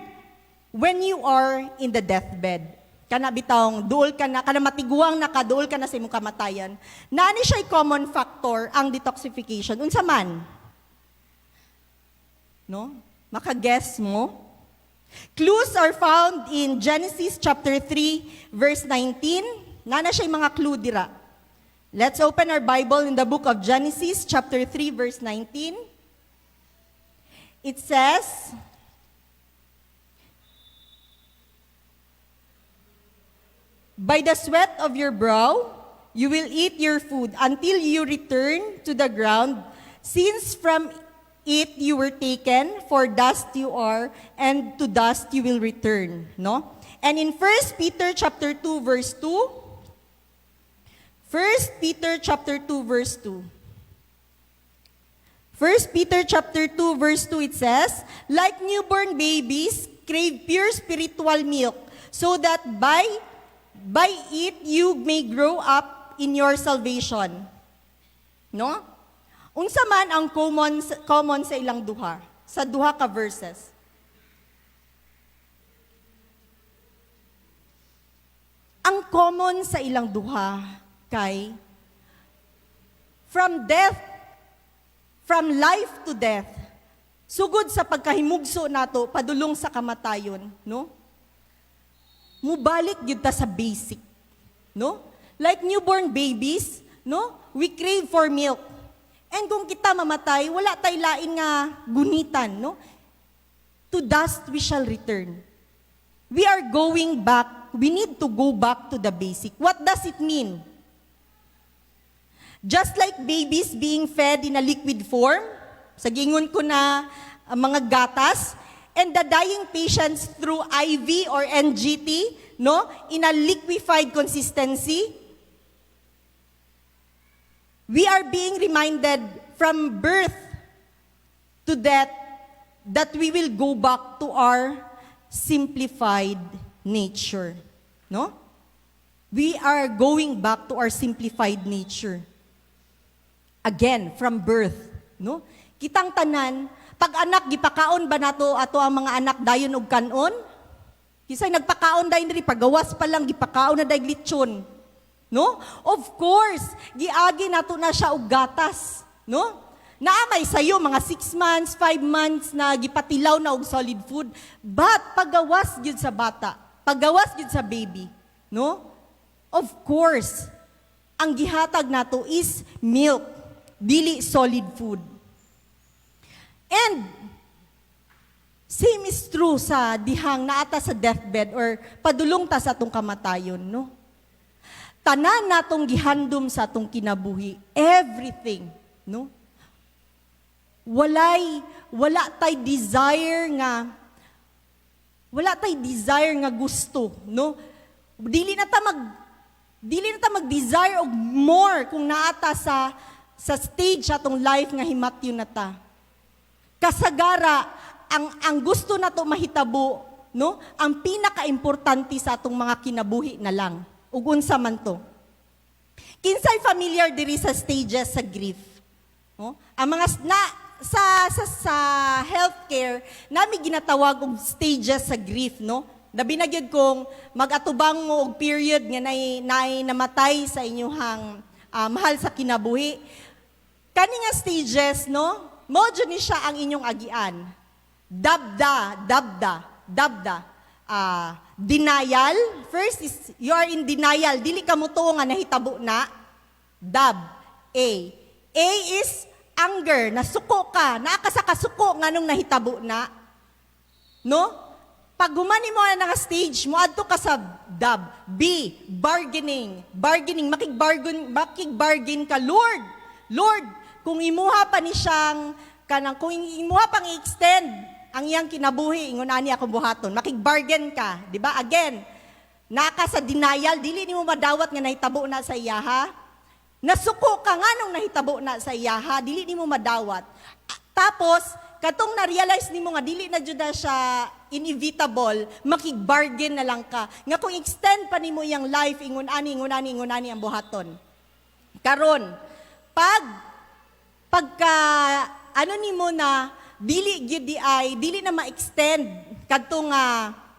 when you are in the deathbed. Kana bitawng duol ka na, kana matiguang na ka, duol ka na sa imong kamatayan. Naani siya common factor ang detoxification. Unsa man? No? Maka-guess mo? Clues are found in Genesis chapter 3 verse 19. Nana siya mga clue dira. Let's open our Bible in the book of Genesis chapter 3 verse 19. It says, "By the sweat of your brow, you will eat your food until you return to the ground, since from it you were taken, for dust you are, and to dust you will return." No? And in 1 Peter chapter 2 verse 2, 1 Peter chapter 2 verse 2. 1 Peter chapter 2 verse 2 it says, "Like newborn babies, crave pure spiritual milk, so that by it you may grow up in your salvation." No? Unsa man ang common sa ilang duha, sa duha ka verses? Ang common sa ilang duha kay from life to death, sugod sa pagkahimugso nato padulong sa kamatayon, no? Mubalik gyud ta sa basic, no? Like newborn babies, no? We crave for milk. And kung kita mamatay, wala tay lain nga gunitan, no? To dust we shall return. We are going back, we need to go back to the basic. What does it mean? Just like babies being fed in a liquid form, sa gingon ko na mga gatas, and the dying patients through IV or NGT, no, in a liquefied consistency, we are being reminded from birth to death that we will go back to our simplified nature, no? We are going back to our simplified nature. Again, from birth, no? Kitang tanan, pag anak gipakaon ba nato ato ang mga anak dayon og kanon? Kisay nagpakaon dayon diri pagawas pa lang gipakaon na dayon lechon. No? Of course, giagi nato na siya og gatas, no? Naamay sayo mga 6 months, 5 months na gipatilaw na og solid food, but pagawas gyud sa bata, pagawas gyud sa baby, no? Of course, ang gihatag nato is milk, dili solid food. And same is true sa dihang naata sa deathbed or padulong ta sa atong kamatayon, no? Tanan natong gihandom sa atong kinabuhi, everything, no? Wala tay desire nga gusto, no? Dili na ta mag-desire og more kung naata sa stage atong life nga himatyon na ta. Kasagara ang gusto nato mahitabo, no? Ang pinaka-importante sa atong mga kinabuhi na lang. Ug unsa man to. Kinsay familiar diri sa stages sa grief? No? Ang mga sa healthcare nami ginatawag og stages sa grief, no? Labi na gyud kung mag-atubang mo og period nga nay namatay sa inyong mahal sa kinabuhi. Kani nga stages, no? Mo jud ni siya ang inyong agian. Dabda. Denial. First is, you are in denial. Dili ka mo tuo nga nahitabo na. Dab. A is anger. Nasuko ka. Naakasakasuko nga nung nahitabo na. No? Pag humani mo na nga stage, mo adto ka sa dab. B, bargaining. Makig-bargain ka. Lord, kung imuha pa ni siyang, kung imuha pang i-extend, ang iyang kinabuhi, ingon ani akong buhaton, makig-bargain ka, di ba? Again, naka sa denial, dili nimo madawat nga nahitabo na sa iyaha. Nasuko ka nga nung nahitabo na sa iyaha, dili nimo madawat. Tapos, katong na-realize nimo nga dili na jud na siya inevitable, makig-bargain na lang ka. Nga kung extend pa nimo iyang life, ingon ani ang buhaton. Karon, pagka nimo na dili na ma-extend kadtong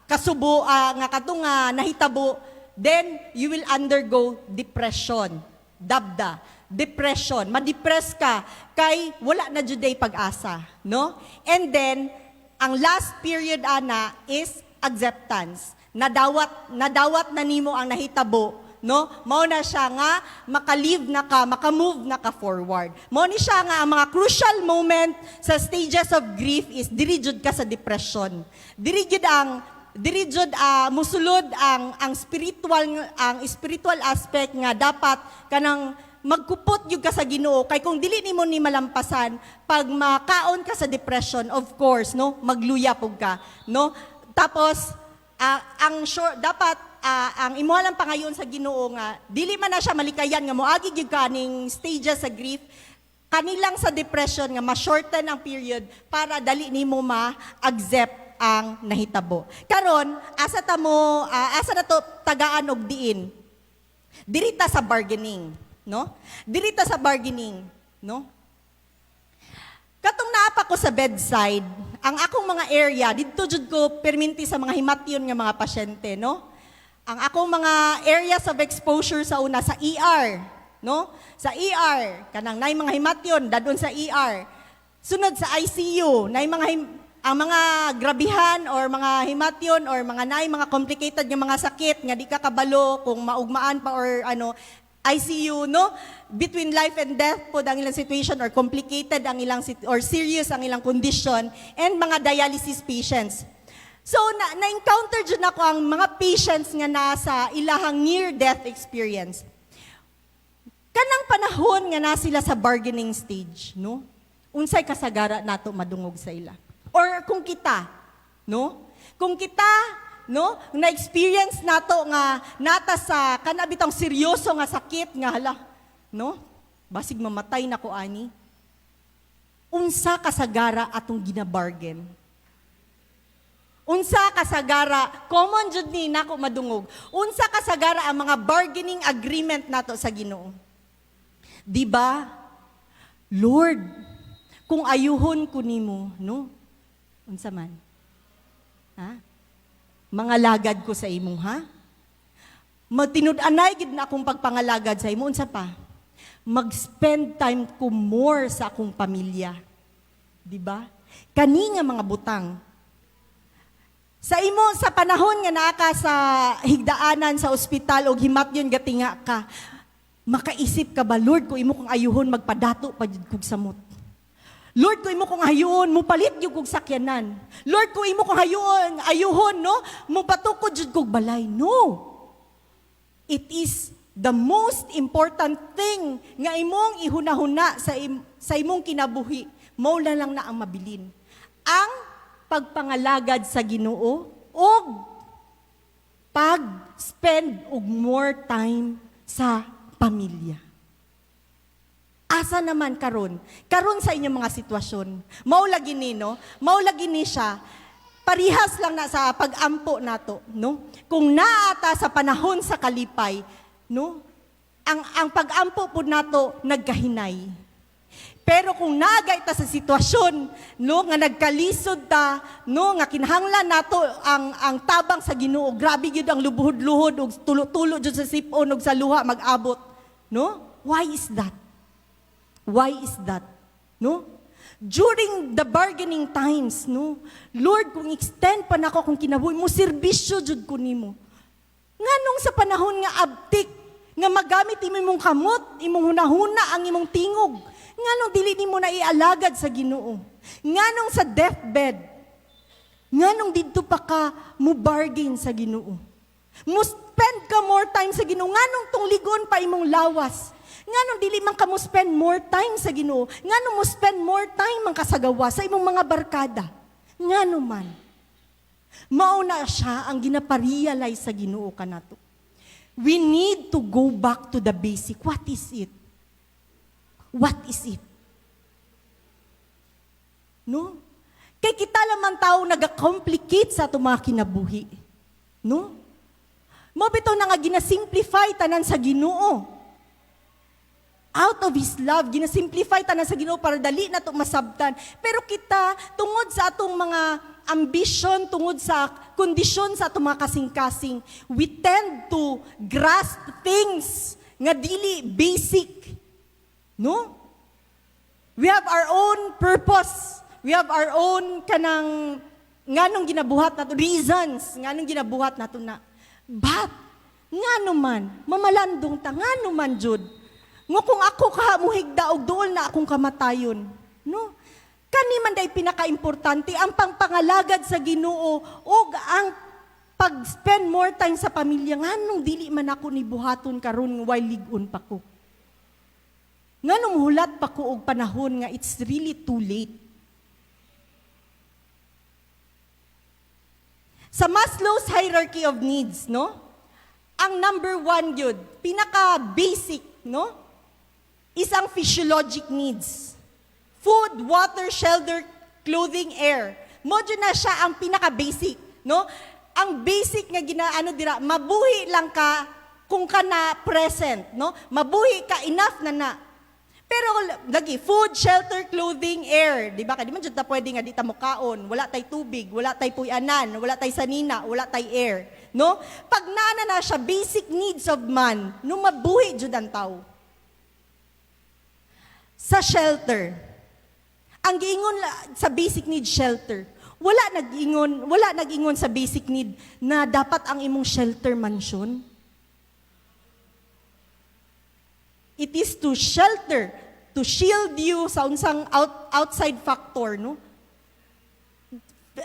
kasubo nga kadtong nahitabo, then you will undergo depression. Dabda, depression, ma-depress ka kay wala na jud day pag-asa, no? And then ang last period ana is acceptance. Nadawat na nimo ang nahitabo, no? Mao na siya nga makamove na ka forward. Mao ni siya nga ang mga crucial moment sa stages of grief is diri jud ka sa depression. Diri jud musulod ang spiritual aspect nga dapat kanang magkupot jud ka sa Ginoo kay kung dili nimo ni malampasan pag makaon ka sa depression, of course, no, magluya pug ka, no? Tapos dapat ang imo lang pangayon sa Ginoo nga dili man na siya malikayan nga moagi gyud ka ning stages sa grief, kanilang sa depression nga ma-shorten ang period para dali nimo ma-accept ang nahitabo. Karon, asa na to tagaan og diin? Dirita sa bargaining, no? Dirita sa bargaining, no? Katong naapa ko sa bedside, ang akong mga area, dito jud ko perminti sa mga himatyon nga mga pasyente, no? Ang akong mga areas of exposure sa una sa ER, no? Sa ER, kanang nay mga himatyon dadon sa ER. Sunod sa ICU, nay ang mga grabihan or mga himatyon or mga nay mga complicated nga mga sakit nga di ka kabalo kung maugmaan pa or ICU, no? Between life and death po ang ilang situation or complicated ang ilang or serious ang ilang condition and mga dialysis patients. So na-encounter jud nako ang mga patients nga nasa ilahang near death experience. Kanang panahon nga na sila sa bargaining stage, no? Unsay kasagara nato madungog sa ila. Or kung kita, no? Kung kita, no, na-experience nato nga nata sa kanabitang seryoso nga sakit nga hala, no? Basig mamatay na ko ani. Unsa kasagara atong ginabargain? Unsa kasagara, common jud ni nako madungog. Unsa kasagara ang mga bargaining agreement nato sa Ginoo? Di ba? Lord, kung ayuhon ko nimo, no? Unsa man? Ha? Mga lagad ko sa imong, ha? Magtinud-anay gid na akong pagpangalagad sa imo, unsa pa? Mag-spend time ko more sa akong pamilya. Di ba? Kani nga mga butang. Sa imo, sa panahon nga naa ka sa higdaanan sa ospital o himatyon gatinga ka, makaisip ka ba, Lord, kung imo kong ayuhon, magpadato pa jud kog samot. Lord, kung imo kong ayuhon, mupalit jud kog sakyanan. Lord, kung imo kong ayuhon, no, mupatukod jud kog balay. No. It is the most important thing nga imong ihunahuna sa imong kinabuhi. Mao na lang na ang mabilin. Ang pagpangalagad sa Ginoo og pag-spend og more time sa pamilya. Asa naman karon? Karon sa inyong mga sitwasyon. Mao lagi ni, no? Mao lagi ni siya. Parihas lang na sa pag-ampo nato, no? Kung naata sa panahon sa kalipay, no? Ang pag-ampo pud nato nagkahinay. Pero kung nagay ta sa sitwasyon, no, nga nagkalisod ta, no, nga kinahanglan nato ang tabang sa Ginoo, grabe gyud ang lubuhod-luhod ug tulo-tulo jud sa sipon ug sa luha mag-abot, no? Why is that? Why is that? No? During the bargaining times, no? Lord, kung extend pa nako kung kinabuhi mo serbisyo jud ko nimo. Nganong sa panahon nga abtik nga magamit imong kamot, imong hunahuna ang imong tingog. Nganong dili nimo na ialagad sa Ginoo? Nganong sa deathbed? Nganong didto pa ka mo bargain sa Ginoo? Mo spend ka more time sa Ginoo. Nganong tong ligon pa imong lawas? Nganong dili man ka mo spend more time sa Ginoo? Nganong mo spend more time man kasagawa sa imong mga barkada? Ngano man? Mao na siya ang ginaparealize sa Ginoo kanato. We need to go back to the basic. What is it? What is it? No? Kay kita lamang tao nag-complicate sa atong mga kinabuhi. No? Mo bitaw na nga gina-simplify tanan sa Ginoo. Out of His love, gina-simplify tanan sa Ginoo para dali na ito masabtan. Pero kita, tungod sa atong mga ambition, tungod sa kondisyon sa atong mga kasing-kasing, we tend to grasp things nga dili basic. No? We have our own purpose. We have our own kanang nganong ginabuhat nato, reasons, nganong ginabuhat nato na. But, ngano man, mamalandong ta, ngano man jud, nga kung ako kahamuhigda og dool na akong kamatayon. No? Kani man day pinaka-importante ang pangpangalagad sa Ginoo ug ang pag-spend more time sa pamilya. Nganong dili man ako ni buhaton karon while ligon pa ko. Nganong hulat pa ko og panahon nga it's really too late. Sa Maslow's hierarchy of needs, no? Ang number 1 yun, pinaka-basic, no? Isang physiologic needs. Food, water, shelter, clothing, air. Modyo na siya ang pinaka-basic, no? Ang basic nga ginaano dira, mabuhi lang ka kung ka na present, no? Mabuhi ka enough na. Pero lagi food, shelter, clothing, air, di ba? Kadi man jud ta pwede nga di ta mokaon, wala tay tubig, wala tay puy-anan, wala tay sanina, wala tay air, no? Pag naana na siya basic needs of man, no mabuhi jud ang tao. Sa shelter, ang giingon sa basic need shelter, wala nag-ingon sa basic need na dapat ang imong shelter mansion. It is to shelter, to shield you sa unsang outside factor, no?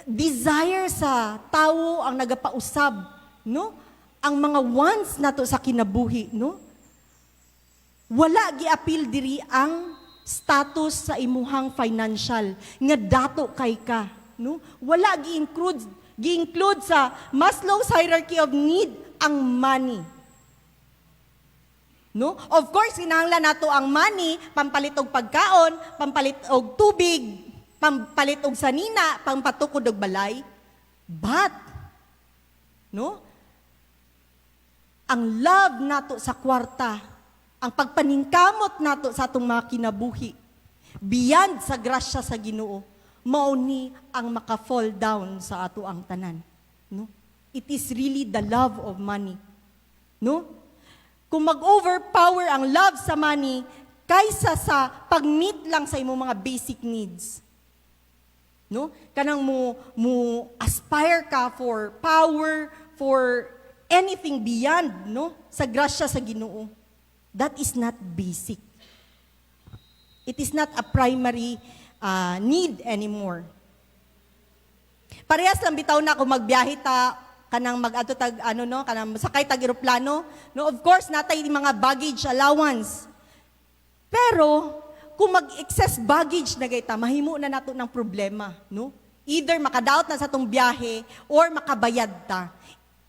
Desire sa tao ang nagapausab, no? Ang mga wants nato sa kinabuhi, no? Wala giapil diri ang status sa imuhang financial nga dato kay ka, no? Wala gi-include sa Maslow's hierarchy of need ang money. No? Of course, kinahanglan nato ang money, pampalit og pagkaon, pampalit og tubig, pampalit og sanina, pampatukod og balay. But, no? Ang love nato sa kwarta, ang pagpaningkamot nato sa atong mga kinabuhi, beyond sa grasya sa Ginoo, mao ni ang maka-fall down sa ato ang tanan. No? It is really the love of money. No? Kung mag-overpower ang love sa money kaysa sa pag-meet lang sa imong mga basic needs. No? Kanang mo aspire ka for power, for anything beyond, no? Sa grasya sa Ginoo. That is not basic. It is not a primary need anymore. Parehas lang bitaw na kung magbiyahe ta kanang mag-adto tag kanang sakay tag eroplano, no, of course natay mga baggage allowance. Pero kung mag-excess baggage na gayta, mahimo na nato ng problema, no? Either makadaot na sa tong biyahe or makabayad ta.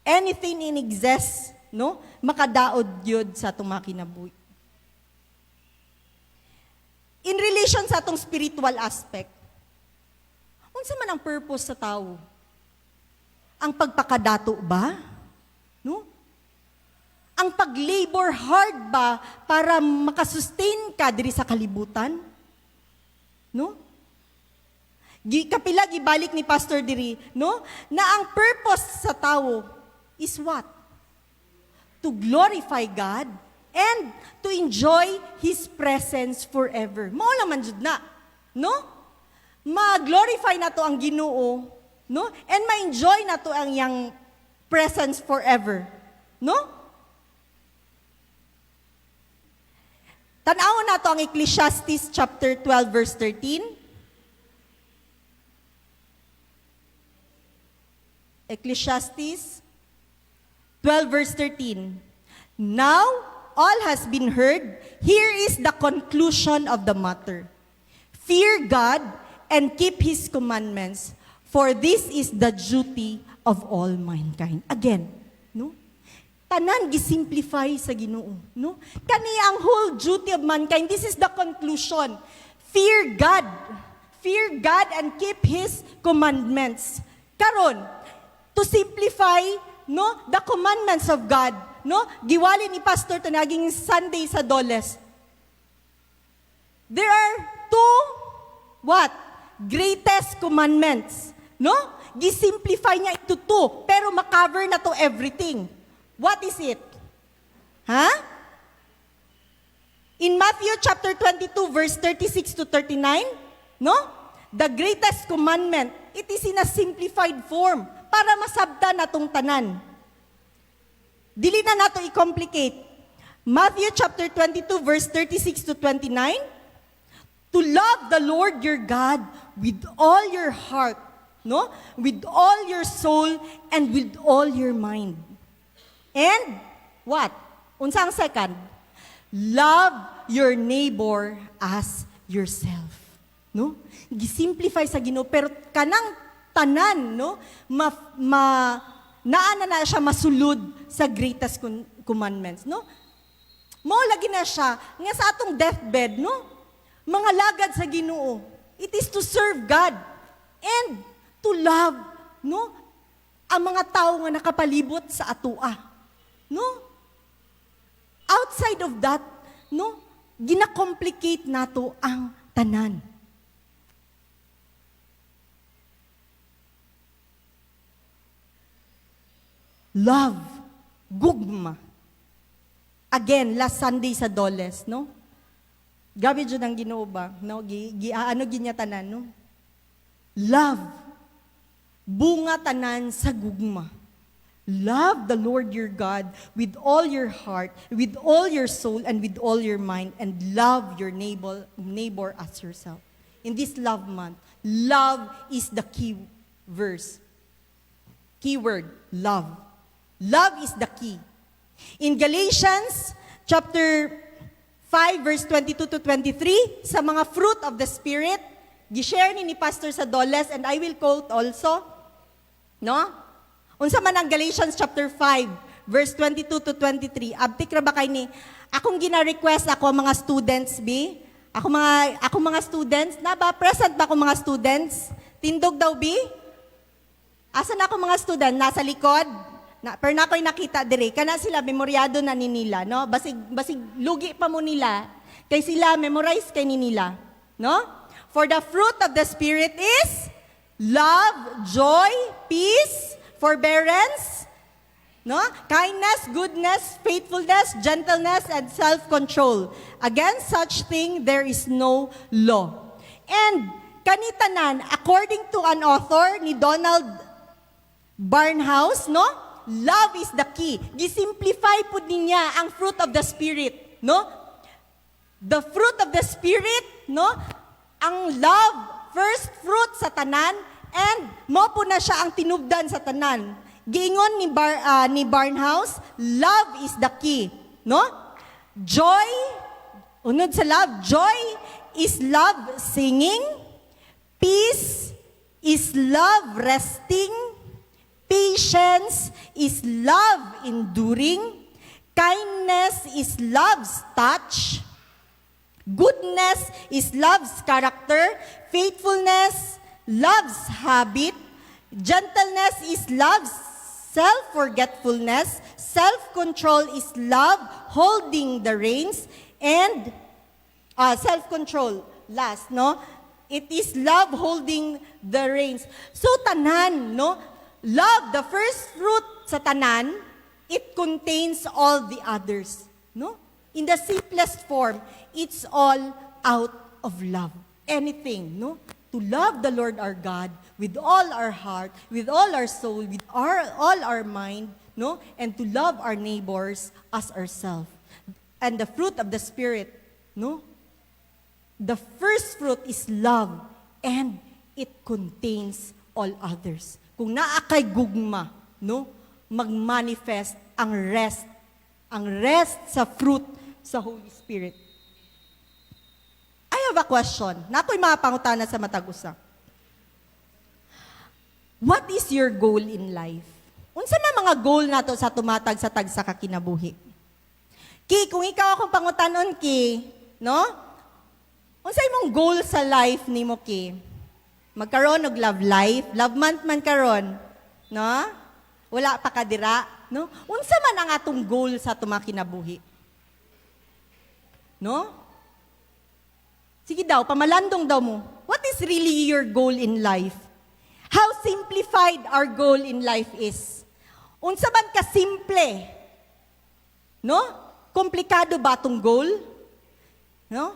Anything in excess, no, makadaod yun sa atong mga kinabuhi. In relation sa atong spiritual aspect, unsa man ang purpose sa tao? Ang pagpakadato ba? No? Ang pag-labor hard ba para makasustain ka diri sa kalibutan? No? Kapila gibalik ni Pastor diri, no? Na ang purpose sa tao is what? To glorify God and to enjoy His presence forever. Mao lang man jud na, no? Ma-glorify na to ang Ginoo, no? And ma-enjoy na to ang yang presence forever. No? Tan-awon na to ang Ecclesiastes chapter 12 verse 13. Ecclesiastes 12 verse 13. Now all has been heard. Here is the conclusion of the matter. Fear God and keep His commandments, for this is the duty of all mankind. Again, no? Tanan gisimplify sa Ginoo, no? Kani ang whole duty of mankind. This is the conclusion. Fear God. Fear God and keep His commandments. Karon, to simplify, no, the commandments of God, no? Giwali ni Pastor to naging Sunday sa Doles. There are two, what? Greatest commandments. No? Gisimplify niya into two, pero makover na to everything. What is it? Ha? In Matthew chapter 22, verse 36 to 39, no? The greatest commandment, it is in a simplified form para masabtan natong tanan. Dili na nato i-complicate. Matthew chapter 22, verse 36 to 29, to love the Lord your God with all your heart, no? With all your soul and with all your mind. And what? Unsang second? Love your neighbor as yourself. No? Gisimplify sa Ginoo pero kanang tanan, no? Naana na siya masulod sa greatest commandments, no? Mao lagi na siya nga sa atong deathbed, no? Mga lagad sa Ginoo. It is to serve God and to love, no? Ang mga tao nga nakapalibot sa atua. No? Outside of that, no? Gina-complicate nato ang tanan. Love, gugma. Again, last Sunday sa Doles, no? Gabi dyan ang Ginoo ba? No? Ano ginya tanan, no? Love. Bunga tanan sa gugma. Love the Lord your God with all your heart, with all your soul, and with all your mind, and love your neighbor as yourself. In this love month, love is the key verse. Keyword, love. Love is the key. In Galatians chapter 5 verse 22 to 23, sa mga fruit of the Spirit, gishare ni Pastor Sadoles, and I will quote also, no? Unsa man ang Galatians chapter 5 verse 22 to 23, abtik ra ba kay ni, akong gina-request ako ang mga students, B? Ako mga students, na ba? Present ba ako mga students? Tindog daw, B? Asa na ako mga student? Nasa likod? Pero na ako'y nakita dire, kana sila, memoryado na ni nila, no? Basig lugi pa mo nila, kay sila memorize kay ni nila, no? For the fruit of the Spirit is love, joy, peace, forbearance, no? Kindness, goodness, faithfulness, gentleness, and self-control. Against such thing, there is no law. And kanitanan, according to an author ni Donald Barnhouse, no? Love is the key. Gisimplify po niya ang fruit of the Spirit, no? The fruit of the Spirit, no? Ang love, first fruit sa tanan, and mo po na siya ang tinubdan sa tanan. Giingon ni Barnhouse, love is the key, no? Joy, unod sa love, joy is love singing, peace is love resting, patience is love enduring, kindness is love's touch, goodness is love's character, faithfulness love's habit, gentleness is love's self-forgetfulness, self-control is love holding the reins, and self-control, last, no? It is love holding the reins. So tanan, no? Love, the first fruit sa tanan, it contains all the others, no? In the simplest form, it's all out of love. Anything, no? To love the Lord our God with all our heart, with all our soul, with all our mind, no? And to love our neighbors as ourselves. And the fruit of the Spirit, no? The first fruit is love, and it contains all others. Kung naa kay gugma, no? Mag-manifest ang rest sa fruit sa Holy Spirit. I have a question. Nako'y mga pangutana sa matag-usa. What is your goal in life? Unsa na mga goal nato sa tumatag sa tagsa ka kinabuhi? Ki, kung ikaw akong pangutanon, Ki, no? Unsa imong goal sa life nimo, Ki? Magkaroon og love life, love month man karon, no? Wala pa ka dira, no? Unsa man ang atong goal sa tumakinabuhi? No? Sige daw, pamalandong daw mo. What is really your goal in life? How simplified our goal in life is. Unsa man ka simple? No? Komplikado ba tong goal? No?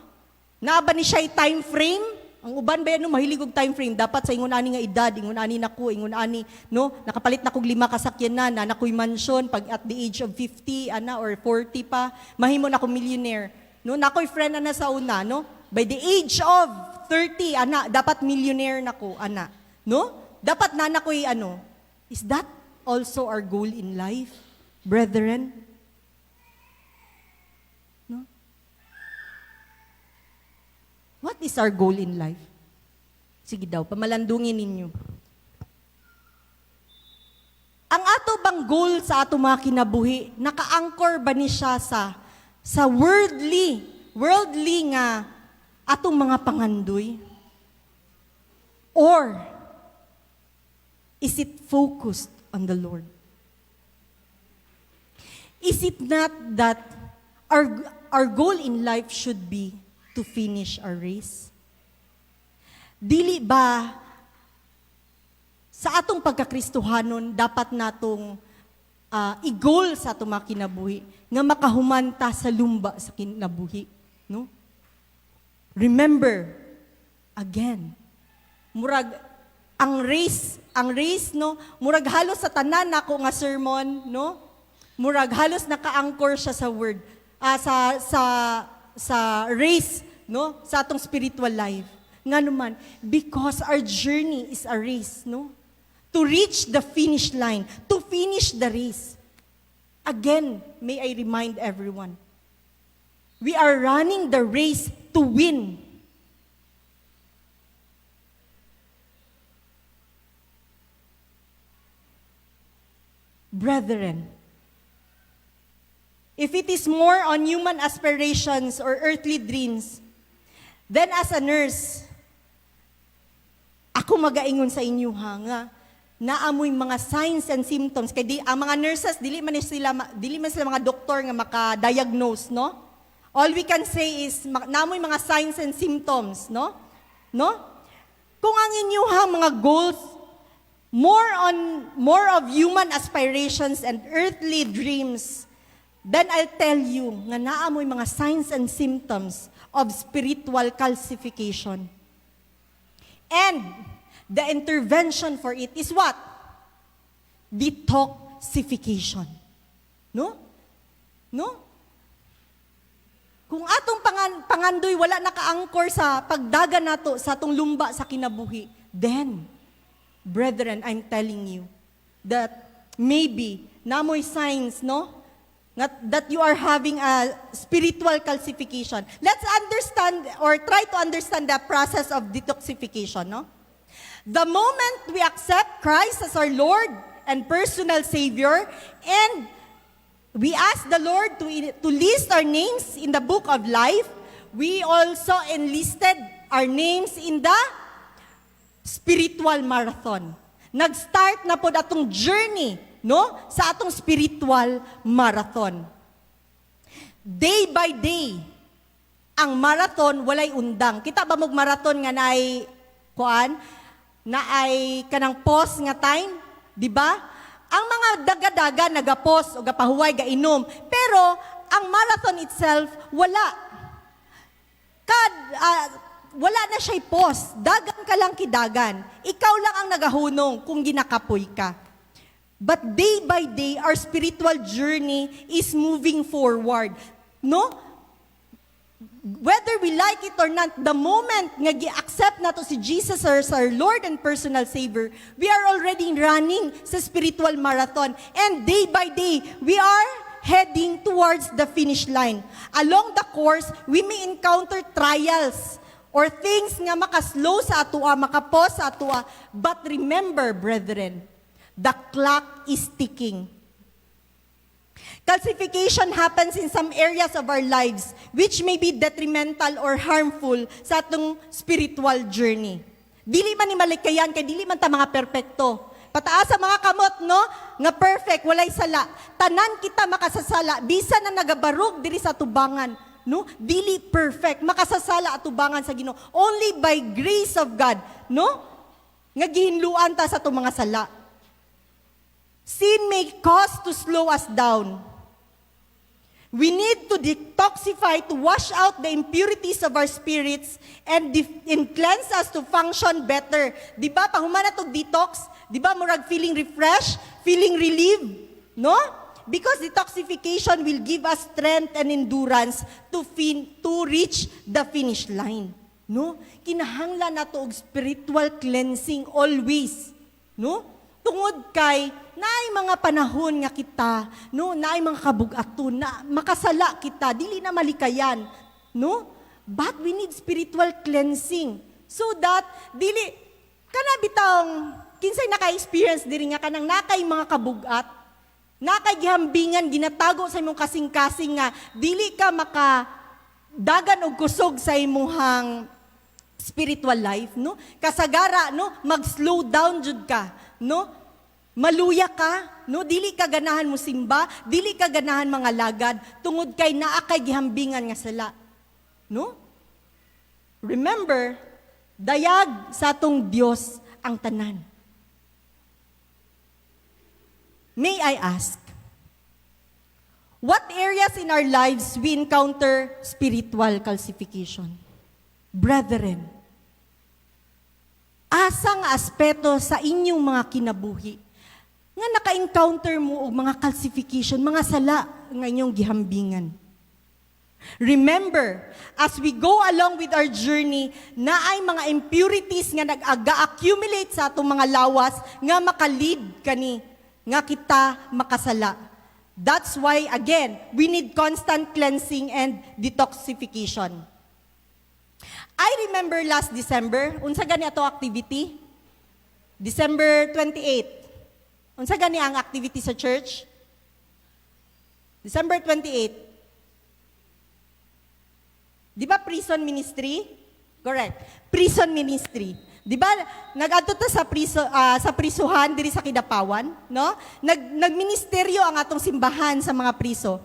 Naa ba ni siya time frame? Ang uban ba yan, no, mahilig og time frame, dapat sa ingon ani nga edad, ingon ani nako, ingon ani, no, nakapalit na kog 5 kasakyan na nakoy mansion pag at the age of 50 ana or 40 pa, mahimo na ko millionaire. No, nakoy friend ana sa una, no? By the age of 30 ana, dapat millionaire nako ana, no? Dapat na nakoy ano. Is that also our goal in life, brethren? No? What is our goal in life? Sige daw, pamalandungin ninyo. Ang ato bang goal sa ato mga kinabuhi, naka-anchor ba ni siya sa worldly nga atong mga pangandoy? Or is it focused on the Lord? Is it not that our goal in life should be to finish our race? Dili ba sa atong pagkakristohanon dapat natong i-goal sa atong mga kinabuhi nga makahumanta sa lumba sa kinabuhi, no? Remember, again, murag ang race no, murag halos sa tanan nako nga sermon, no? Murag halos naka-anchor siya sa word, sa race, no? Sa atong spiritual life. Nga naman, because our journey is a race, no? To reach the finish line, to finish the race. Again, may I remind everyone, we are running the race to win. Brethren, if it is more on human aspirations or earthly dreams, then as a nurse, ako magaingon sa inyo nga naamoy mga signs and symptoms kay ang mga nurses dili man sila mga doktor nga maka-diagnose, no? All we can say is naamoy mga signs and symptoms, no? Kung ang inyong mga goals more of human aspirations and earthly dreams, then I'll tell you nga naamoy mga signs and symptoms of spiritual calcification. And the intervention for it is what? Detoxification. No? Kung atong pangandoy wala naka-anchor sa pagdaga nato sa atong lumba sa kinabuhi, then, brethren, I'm telling you that maybe namoy signs, no? That you are having a spiritual calcification. Let's understand or try to understand the process of detoxification, no? The moment we accept Christ as our Lord and personal Savior, and we ask the Lord to list our names in the book of life, we also enlisted our names in the spiritual marathon. Nag-start na po atong journey, no? Sa atong spiritual marathon. Day by day, ang marathon walay undang. Kita ba mog marathon nga naay kanang pause nga time, di ba? Ang mga daga-daga nagapos o gapahuway gainom, pero ang marathon itself wala. Wala na siya'y pause. Dagan ka lang kidagan. Ikaw lang ang nagahunong kung ginakapoy ka. But day by day, our spiritual journey is moving forward. No? Whether we like it or not, the moment nga gi-accept nato si Jesus as our Lord and personal Savior, we are already running sa spiritual marathon. And day by day, we are heading towards the finish line. Along the course, we may encounter trials or things nga makaslow sa atua, makapos sa atua. But remember, brethren, the clock is ticking. Calcification happens in some areas of our lives which may be detrimental or harmful sa atong spiritual journey. Dili man ni malikayan kay dili man ta mga perpekto. Pataas sa mga kamot, no? Nga perfect, walay sala. Tanan kita makasasala, bisan na nagabarog diri sa tubangan, no? Dili perfect, makasasala at tubangan sa Ginoo. Only by grace of God, no? Nga gihinluan ta sa atong mga sala. Sin may cause to slow us down. We need to detoxify to wash out the impurities of our spirits and cleanse us to function better. Di ba, pahuman na to detox, di ba, murag feeling refreshed, feeling relieved, no? Because detoxification will give us strength and endurance to reach the finish line, no? Kinahanglan na to og spiritual cleansing always, no? Tungod kay naay mga panahon nga kita, no, naay mga kabugaton na makasala kita, dili na malikayan, no? But we need spiritual cleansing so that dili kana bitang kinsay naka-experience diri nga kanang nakay mga kabugat, nakay gihambingan ginatago sa imong kasing-kasing nga dili ka makadagan og kusog sa imong spiritual life, no? Kasagara, no, mag-slow down jud ka, no? Maluya ka, no? Dili ka ganahan mo simba, dili ka ganahan mga lagad, tungod kay naa kay gihambingan nga sala. No? Remember, dayag sa atong Dios ang tanan. May I ask, what areas in our lives we encounter spiritual calcification? Brethren, asa nga aspeto sa inyong mga kinabuhi nga naka-encounter mo og mga calcification, mga sala nga inyong gihambingan. Remember, as we go along with our journey, na ay mga impurities nga nag-accumulate sa atong mga lawas nga makalid kani nga kita makasala. That's why, again, we need constant cleansing and detoxification. I remember last December, unsa gani ato activity? December 28. Unsa gani ang activity sa church? December 28. Di ba prison ministry? Correct. Prison ministry. Di ba nag-adto ta sa prisuhan diri sa Kidapawan, no? Nagministeryo ang atong simbahan sa mga priso.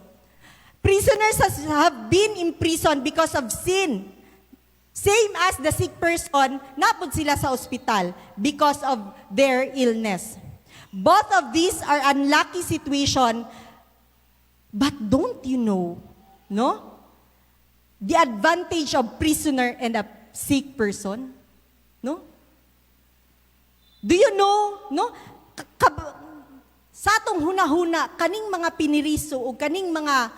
Prisoners have been in prison because of sin. Same as the sick person, napud sila sa ospital because of their illness. Both of these are unlucky situation, but don't you know, no? The advantage of prisoner and a sick person, no? Do you know, no? Sa atong hunahuna, kaning mga piniriso o kaning mga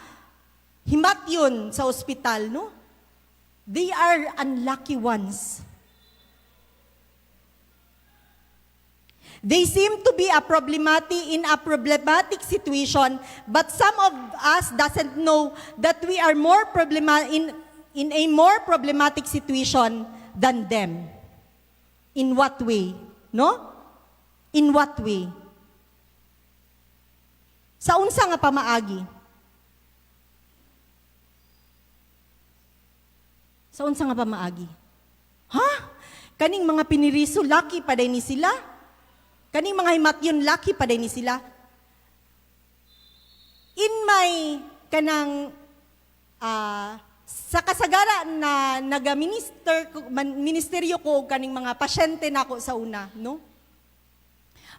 himatyon sa ospital, no? They are unlucky ones. They seem to be in a problematic situation, but some of us doesn't know that we are in a more problematic situation than them. In what way? No? In what way? Sa unsa nga pamaagi? Sa unsa nga pamaagi? Ha? Kaning mga piniriso, lucky pa din ni sila? Kaning mga himatyon, lucky pa din ni sila? In my kanang sa kasagara na ministeryo ko kaning mga pasyente nako sa una, no?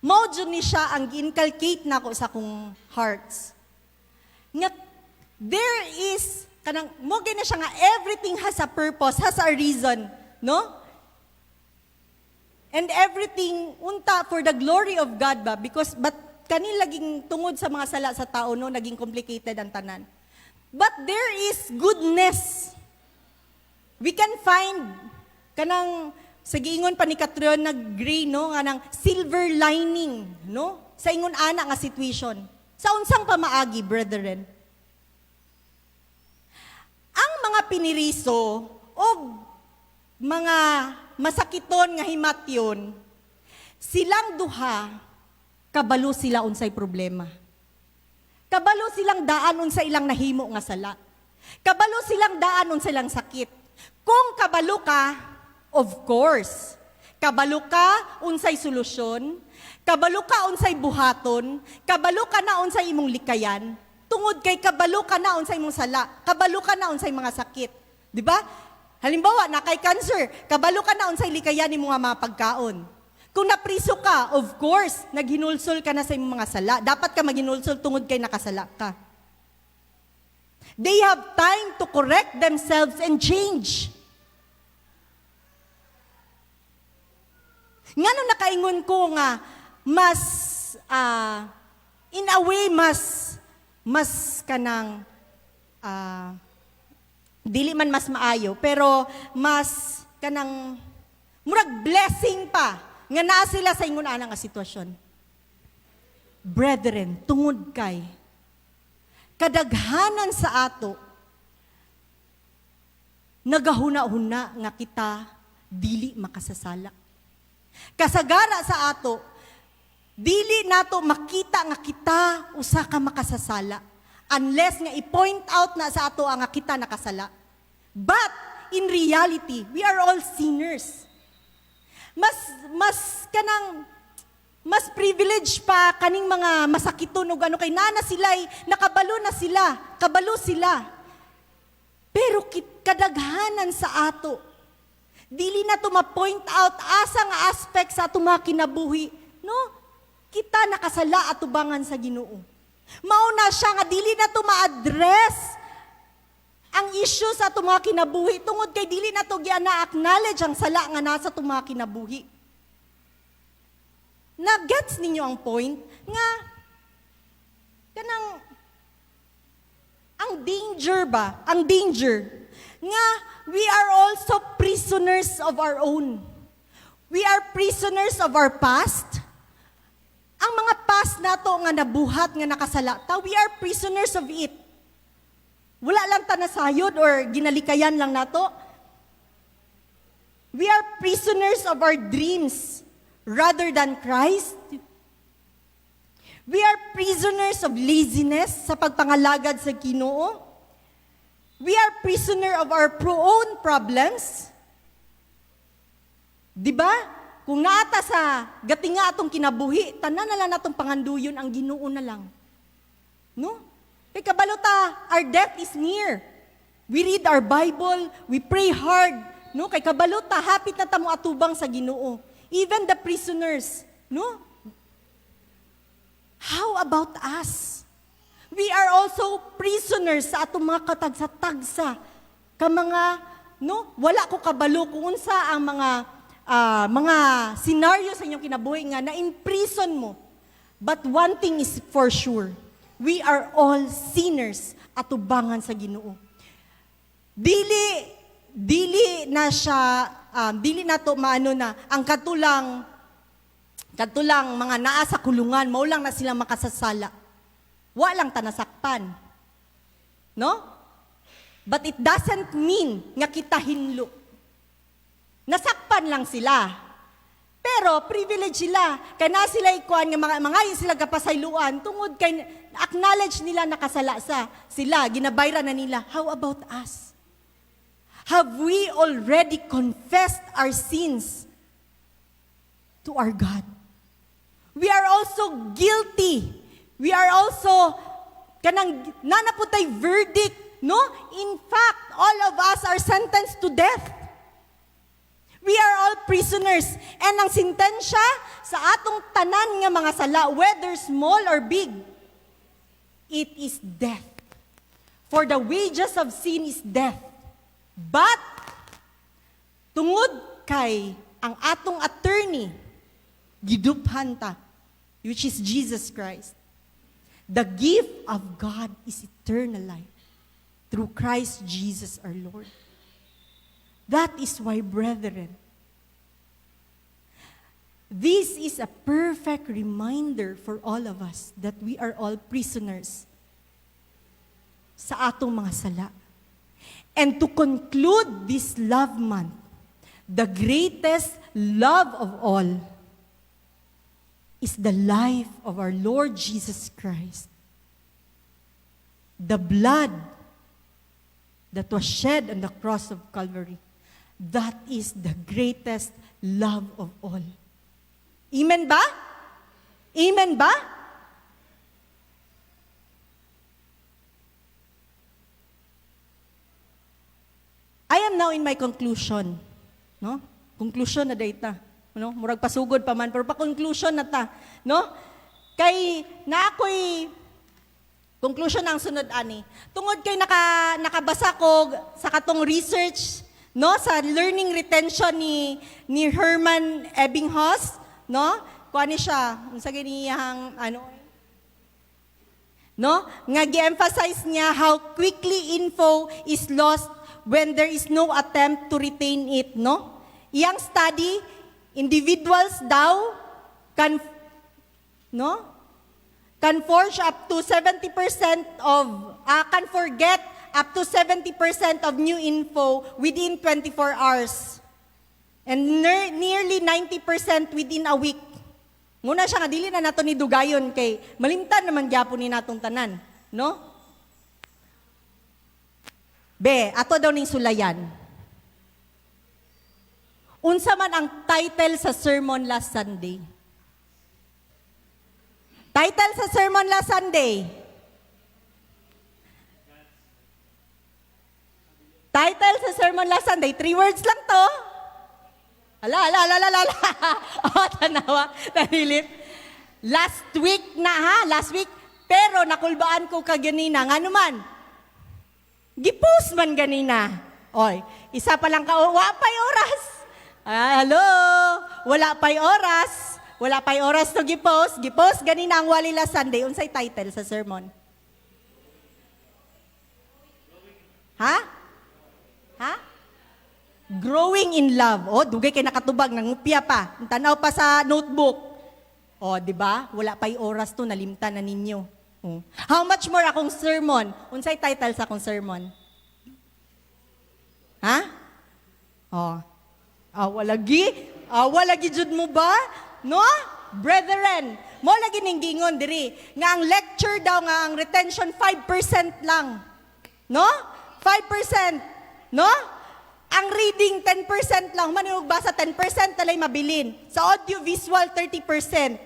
Mao jud ni siya ang gi-inculcate nako sa akong hearts. Nga there is kanang mo gina siya nga everything has a purpose, has a reason, no? And everything unta for the glory of God ba, but kani laging tungod sa mga sala sa tao, no, naging complicated ang tanan. But there is goodness. We can find kanang sa giingon pa ni Catriona nag-gray, no, nga nang silver lining, no, sa ingon ana nga situation. Sa unsang pamaagi, brethren? Ang mga piniriso o mga masakiton nga himatyon, silang duha, kabalo sila unsay problema. Kabalo silang daan unsay ilang nahimo nga sala. Kabalo silang daan unsay ilang sakit. Kung kabalo ka, of course, kabalo ka unsay solusyon, kabalo ka unsay buhaton, kabalo ka na unsay imong likayan, tungod kay kabalo ka na unsay imong sala, kabalo ka na unsay mga sakit. Di ba? Halimbawa, na kay cancer, kabalo ka na unsay likayan ni mga pagkaon. Kung napriso ka, of course, naghinulsol ka na sa imong mga sala. Dapat ka maghinulsol tungod kay nakasala ka. They have time to correct themselves and change. Ngano nakaingon ko nga, mas, in a way, mas kanang, dili man mas maayo, pero mas kanang murag blessing pa nga naa sila sa ingon ana nga sitwasyon. Brethren, tungod kay kadaghanan sa ato nagahuna-huna nga kita dili makasasala. Kasagara sa ato dili nato makita nga kita usa ka makasasala. Unless nga i-point out na sa ato ang kita nakasala. But, in reality, we are all sinners. Mas privilege pa kaning mga masakiton o gano kay nana sila'y nakabalo na sila, kabalo sila. Pero kadaghanan sa ato, dili na to ma-point out asa nga aspect sa ato mga kinabuhi, no? Kita nakasala at tubangan sa Ginoo. Mauna siya nga dili na to ma-address ang issue sa itong mga kinabuhi tungod kay dili na to gi-acknowledge ang sala nga nasa itong mga kinabuhi. Na-gets ninyo ang point nga kanang ang danger ba? Ang danger nga we are also prisoners of our own. We are prisoners of our past. Ang mga past nato nga nabuhat nga nakasalata, we are prisoners of it. Wala lang ta nasayod or ginalikayan lang nato. We are prisoners of our dreams rather than Christ. We are prisoners of laziness sa pagpangalagad sa Ginoo. We are prisoner of our own problems. Di ba? Kung naata sa gatinga atong kinabuhi, tanan na lang natong panganduyon ang Ginoo na lang. No? Kay kabalota, our death is near. We read our Bible, we pray hard. No? Kay kabalota, hapit na tamo atubang sa Ginoo. Even the prisoners, no? How about us? We are also prisoners sa atong mga katagsa-tagsa. Ka mga, no? Wala ko kabalo kung unsa ang mga senaryo sa inyong kinabuhi nga na-imprison mo. But one thing is for sure, we are all sinners atubangan sa Ginoo. Dili na siya, dili na to maano na, ang katulang mga naa sa kulungan, maulang na silang makasasala. Walang tanasakpan. No? But it doesn't mean nga kita hinlo. Nasakpan lang sila. Pero privilege sila. Kaya na sila ikuan nga mga sila kapasayloan tungod kay acknowledge nila nakasala sila, ginabayra na nila. How about us? Have we already confessed our sins to our God? We are also guilty. We are also kanang nanaputay verdict, no? In fact, all of us are sentenced to death. We are all prisoners. And ang sintensya sa atong tanan nga mga sala, whether small or big, it is death. For the wages of sin is death. But, tungod kay ang atong attorney, giduphan ta, which is Jesus Christ. The gift of God is eternal life through Christ Jesus our Lord. That is why, brethren, this is a perfect reminder for all of us that we are all prisoners sa atong mga sala. And to conclude this love month, the greatest love of all is the life of our Lord Jesus Christ. The blood that was shed on the cross of Calvary. That is the greatest love of all. Amen ba? Amen ba? I am now in my conclusion. No? Conclusion na data. No? Murag pasugod pa man, pero pa-conclusion na ta. No? Kay na ako'y conclusion ang sunod ani. Tungod kay nakabasa ko sa katong research, no, sa learning retention ni Herman Ebbinghaus, no? Kuani siya, unsa ganiyang no? Nga gi-emphasize niya how quickly info is lost when there is no attempt to retain it, no? Iyang study, individuals daw can forge up to 70% of, can forget up to 70% of new info within 24 hours. And nearly 90% within a week. Muna siya nga, dili na nato ni dugayon kay malimtan naman gyapon ni natong tanan. No? Ato daw ning sulayan. Unsa man ang title sa sermon last Sunday? Title sa sermon last Sunday. Title sa sermon last Sunday. 3 words lang to. Ala. O, tanawa. Nahilip. Last week na ha. Last week. Pero nakulbaan ko kaganina. Nga naman. Gipost man ganina. Oy, isa pa lang ka. Wala pa'y oras. Hello. Wala pa'y oras. Wala pa'y oras to gipost. Gipost ganina ang Walila Sunday. Unsay title sa sermon? Ha? Ha? Growing in love. O, dugay kay nakatubag, nangupya pa. Tanaw pa sa notebook. O, di ba? Wala pa'y oras to, nalimtan na ninyo. O. How much more akong sermon? Unsay title sa akong sermon? Ha? O. Walagi jud mo ba? No? Brethren, mo lagi ning gingon diri nga ang lecture daw nga ang retention 5% lang. No? 5%. No? Ang reading 10% lang. Manunog basa 10% talay mabilin. Sa audiovisual 30%.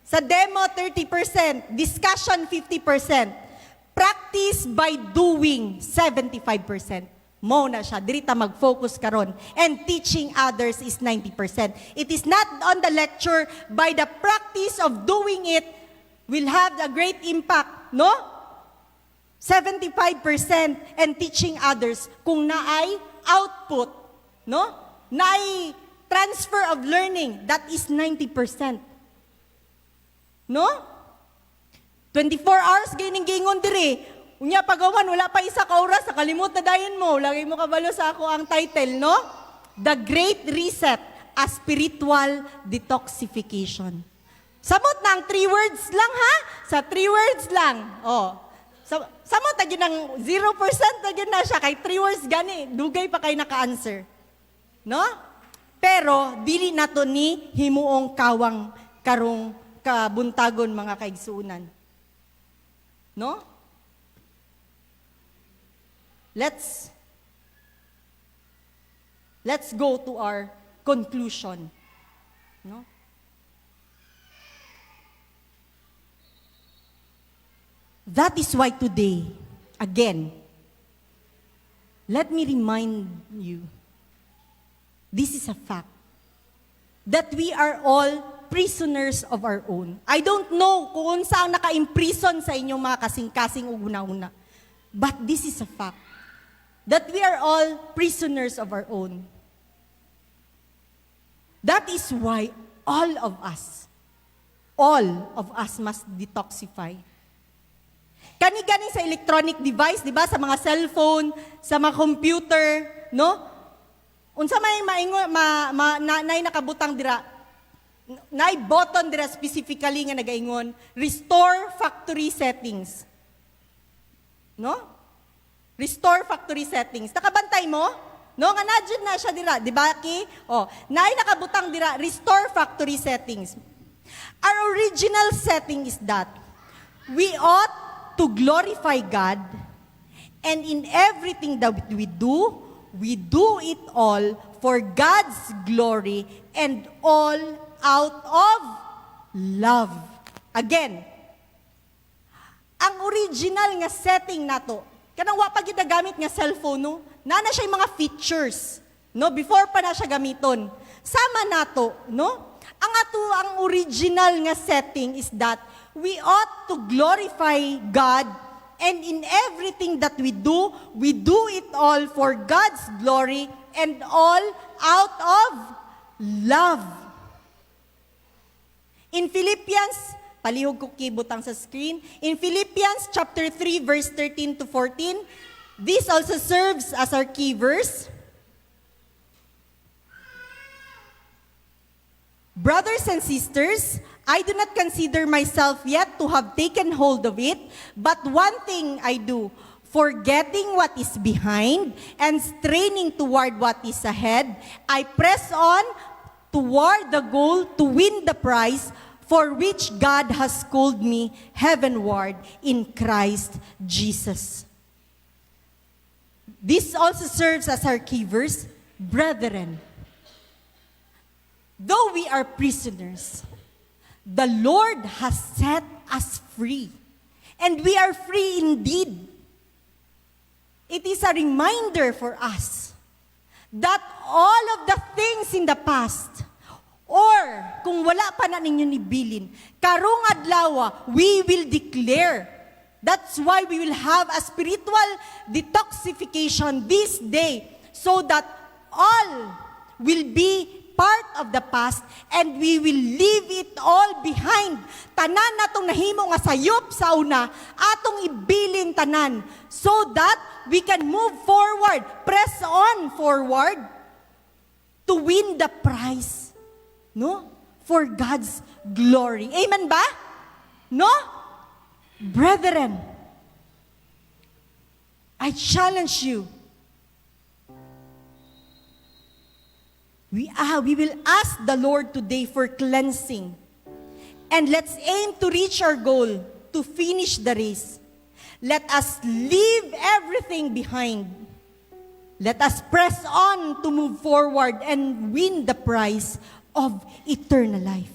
Sa demo 30%. Discussion 50%. Practice by doing 75%. Mo na siya. Diri ta mag-focus karon. And teaching others is 90%. It is not on the lecture. By the practice of doing it will have a great impact. No? 75% and teaching others kung naay output, no? Naay transfer of learning, that is 90%. No? 24 hours gaining gingon diri. Unya pagawan wala pa isa ka oras nakalimot na dayon mo. Lagi mo kabalo sa ako ang title, no? The Great Reset, a spiritual detoxification. Samot na ang 3 words lang ha? Sa 3 words lang. Oh. Samot na yun ang 0% na yun na siya. Kay 3 words gani, dugay pa kay naka-answer. No? Pero, dili na to ni himuong kawang karong kabuntagon mga kaigsuunan. No? Let's go to our conclusion. No? That is why today, again, let me remind you, this is a fact, that we are all prisoners of our own. I don't know kung saan naka-imprison sa inyong mga kasing-kasing una-una, but this is a fact, that we are all prisoners of our own. That is why all of us must detoxify. Kani-gani sa electronic device, di ba? Sa mga cellphone, sa mga computer, no? Unsa may nay nakabutang dira, nay button dira specifically nga nagaingon, restore factory settings. No? Restore factory settings. Nakabantay mo? No, nga nadjud na siya dira, di ba ki? Oh, nay nakabutang dira, restore factory settings. Our original setting is that we ought to glorify God, and in everything that we do it all for God's glory and all out of love. Again, ang original nga setting nato, kanang wa pa gyud gamit nga cellphone, no? Na siya mga features, no? Before pa na siya gamiton. Sama nato, no? Ang original nga setting is that we ought to glorify God, and in everything that we do it all for God's glory and all out of love. In Philippians, palihog ko kibutang sa screen, in Philippians chapter 3 verse 13 to 14, this also serves as our key verse. Brothers and sisters, I do not consider myself yet to have taken hold of it, but one thing I do, forgetting what is behind and straining toward what is ahead, I press on toward the goal to win the prize for which God has called me heavenward in Christ Jesus. This also serves as our key verse, brethren. Though we are prisoners, the Lord has set us free. And we are free indeed. It is a reminder for us that all of the things in the past, or kung wala pa na ninyo nibilin, karong adlaw, we will declare. That's why we will have a spiritual detoxification this day, so that all will be part of the past and we will leave it all behind. Tanan natong nahimo nga sayop sa una, atong ibilin tanan so that we can move forward, press on forward to win the prize, no? For God's glory. Amen ba? No? Brethren, I challenge you. We will ask the Lord today for cleansing. And let's aim to reach our goal, to finish the race. Let us leave everything behind. Let us press on to move forward and win the prize of eternal life.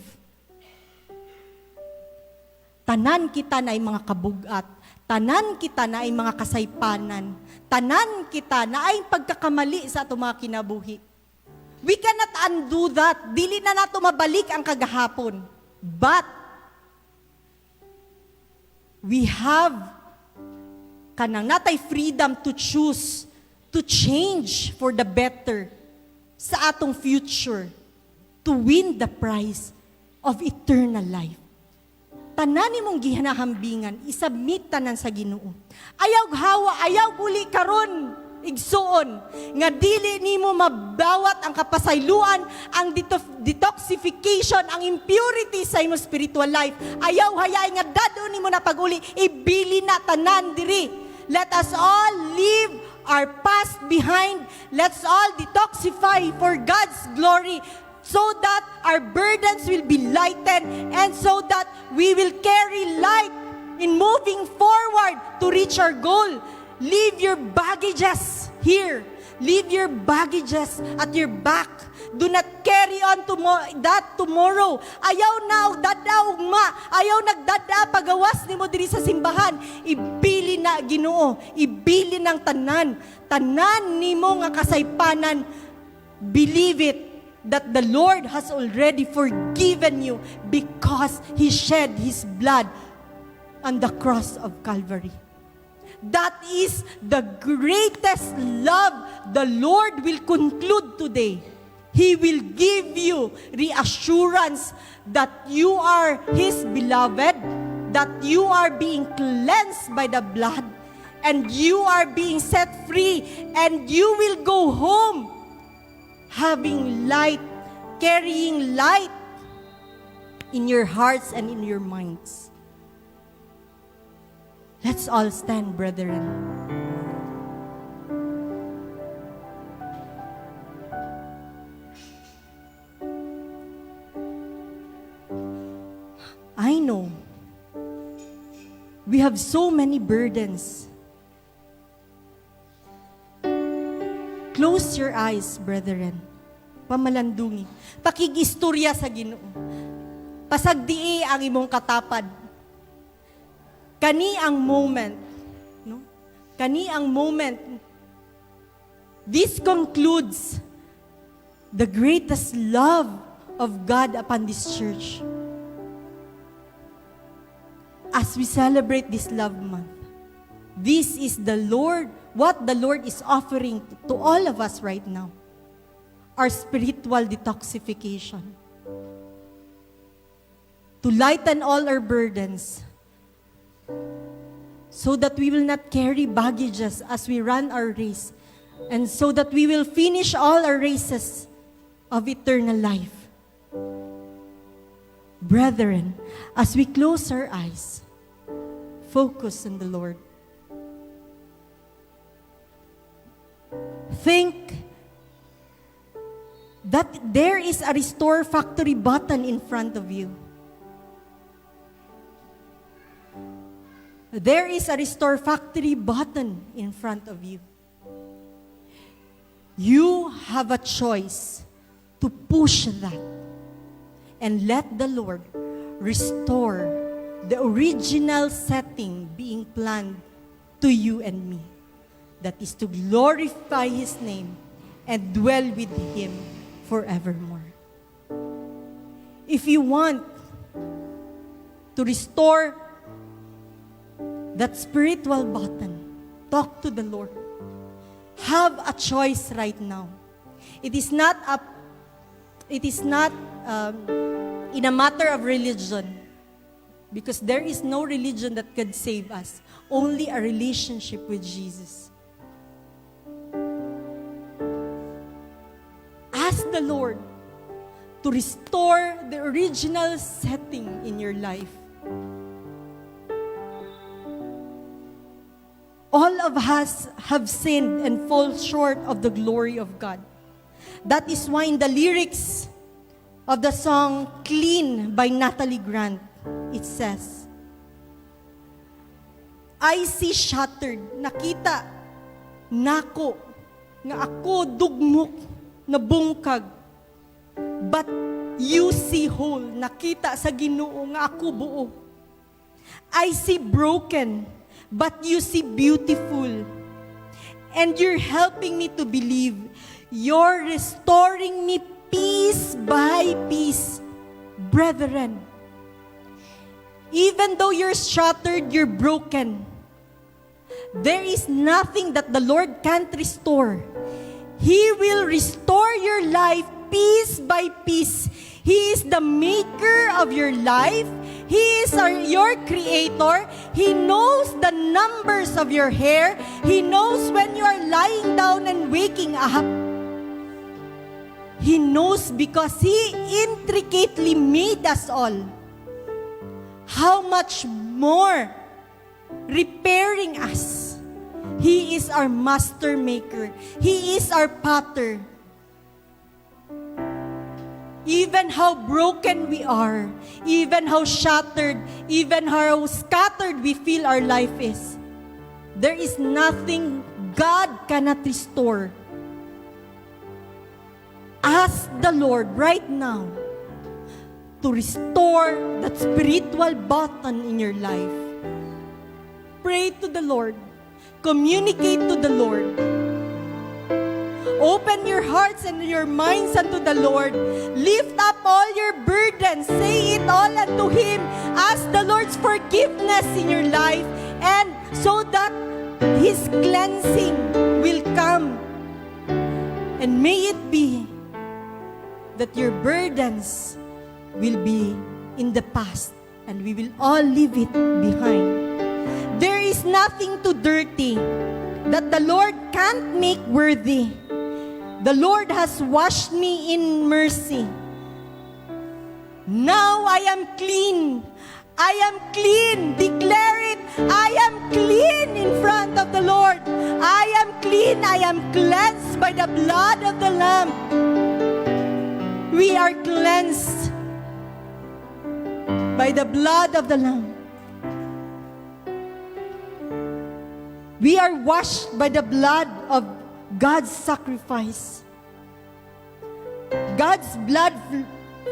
Tanan kita na ay mga kabugat. Tanan kita na ay mga kasaypanan. Tanan kita na ay pagkakamali sa ato mga kinabuhi. We cannot undo that. Dili na nato mabalik ang kagahapon. But, we have kanang natay freedom to choose, to change for the better sa atong future, to win the prize of eternal life. Tanan nimong gihanahambingan, isubmit tanan sa Ginoo. Ayaw hawa, ayaw guli karon. Igsuon, nga dili nimo mabawat ang kapasayloan, ang detoxification, ang impurity sa imong spiritual life. Ayaw hayay nga dado nimo na paguli, ibili na tanan diri. Let us all leave our past behind. Let's all detoxify for God's glory so that our burdens will be lightened and so that we will carry light in moving forward to reach our goal. Leave your baggages here. Leave your baggages at your back. Do not carry on that tomorrow. Ayaw na og dada ugma. Ayaw nagdada pagawas nimo diri sa simbahan. Ibili na Ginoo. Ibili ng tanan. Tanan nimo nga kasaypanan. Believe it that the Lord has already forgiven you because He shed His blood on the cross of Calvary. That is the greatest love the Lord will conclude today. He will give you reassurance that you are His beloved, that you are being cleansed by the blood, and you are being set free, and you will go home having light, carrying light in your hearts and in your minds. Let's all stand, brethren. I know we have so many burdens. Close your eyes, brethren. Pamalandungi. Pakigistorya sa Ginoo. Pasagdii ang imong katapad. Kani ang moment, no? Kani ang moment. This concludes the greatest love of God upon this church. As we celebrate this love month, this is the Lord, what the Lord is offering to all of us right now. Our spiritual detoxification. To lighten all our burdens, so that we will not carry baggages as we run our race, and so that we will finish all our races of eternal life. Brethren, as we close our eyes, focus on the Lord. Think that there is a Restore Factory button in front of you. There is a Restore Factory button in front of you. You have a choice to push that and let the Lord restore the original setting being planned to you and me. That is to glorify His name and dwell with Him forevermore. If you want to restore that spiritual button, talk to the Lord. Have a choice right now. It is not it is not in a matter of religion, because there is no religion that could save us, only a relationship with Jesus. Ask the Lord to restore the original setting in your life. All of us have sinned and fall short of the glory of God. That is why in the lyrics of the song Clean by Natalie Grant, it says, I see shattered, nakita nako nga ako dugmok na bungkag, but you see whole, nakita sa Ginoo nga ako buo. I see broken, but you see beautiful, and you're helping me to believe. You're restoring me piece by piece, brethren. Even though you're shattered, you're broken, there is nothing that the Lord can't restore. He will restore your life piece by piece. He is the maker of your life. He is your creator. He knows the numbers of your hair. He knows when you are lying down and waking up. He knows because He intricately made us all. How much more repairing us. He is our master maker. He is our potter. Even how broken we are, even how shattered, even how scattered we feel our life is, there is nothing God cannot restore. Ask the Lord right now to restore that spiritual button in your life. Pray to the Lord. Communicate to the Lord. Open your hearts and your minds unto the Lord. Lift up all your burdens. Say it all unto Him. Ask the Lord's forgiveness in your life, and so that His cleansing will come. And may it be that your burdens will be in the past, and we will all leave it behind. There is nothing too dirty that the Lord can't make worthy. The Lord has washed me in mercy. Now I am clean. I am clean. Declare it. I am clean in front of the Lord. I am clean. I am cleansed by the blood of the Lamb. We are cleansed by the blood of the Lamb. We are washed by the blood of God's sacrifice. God's blood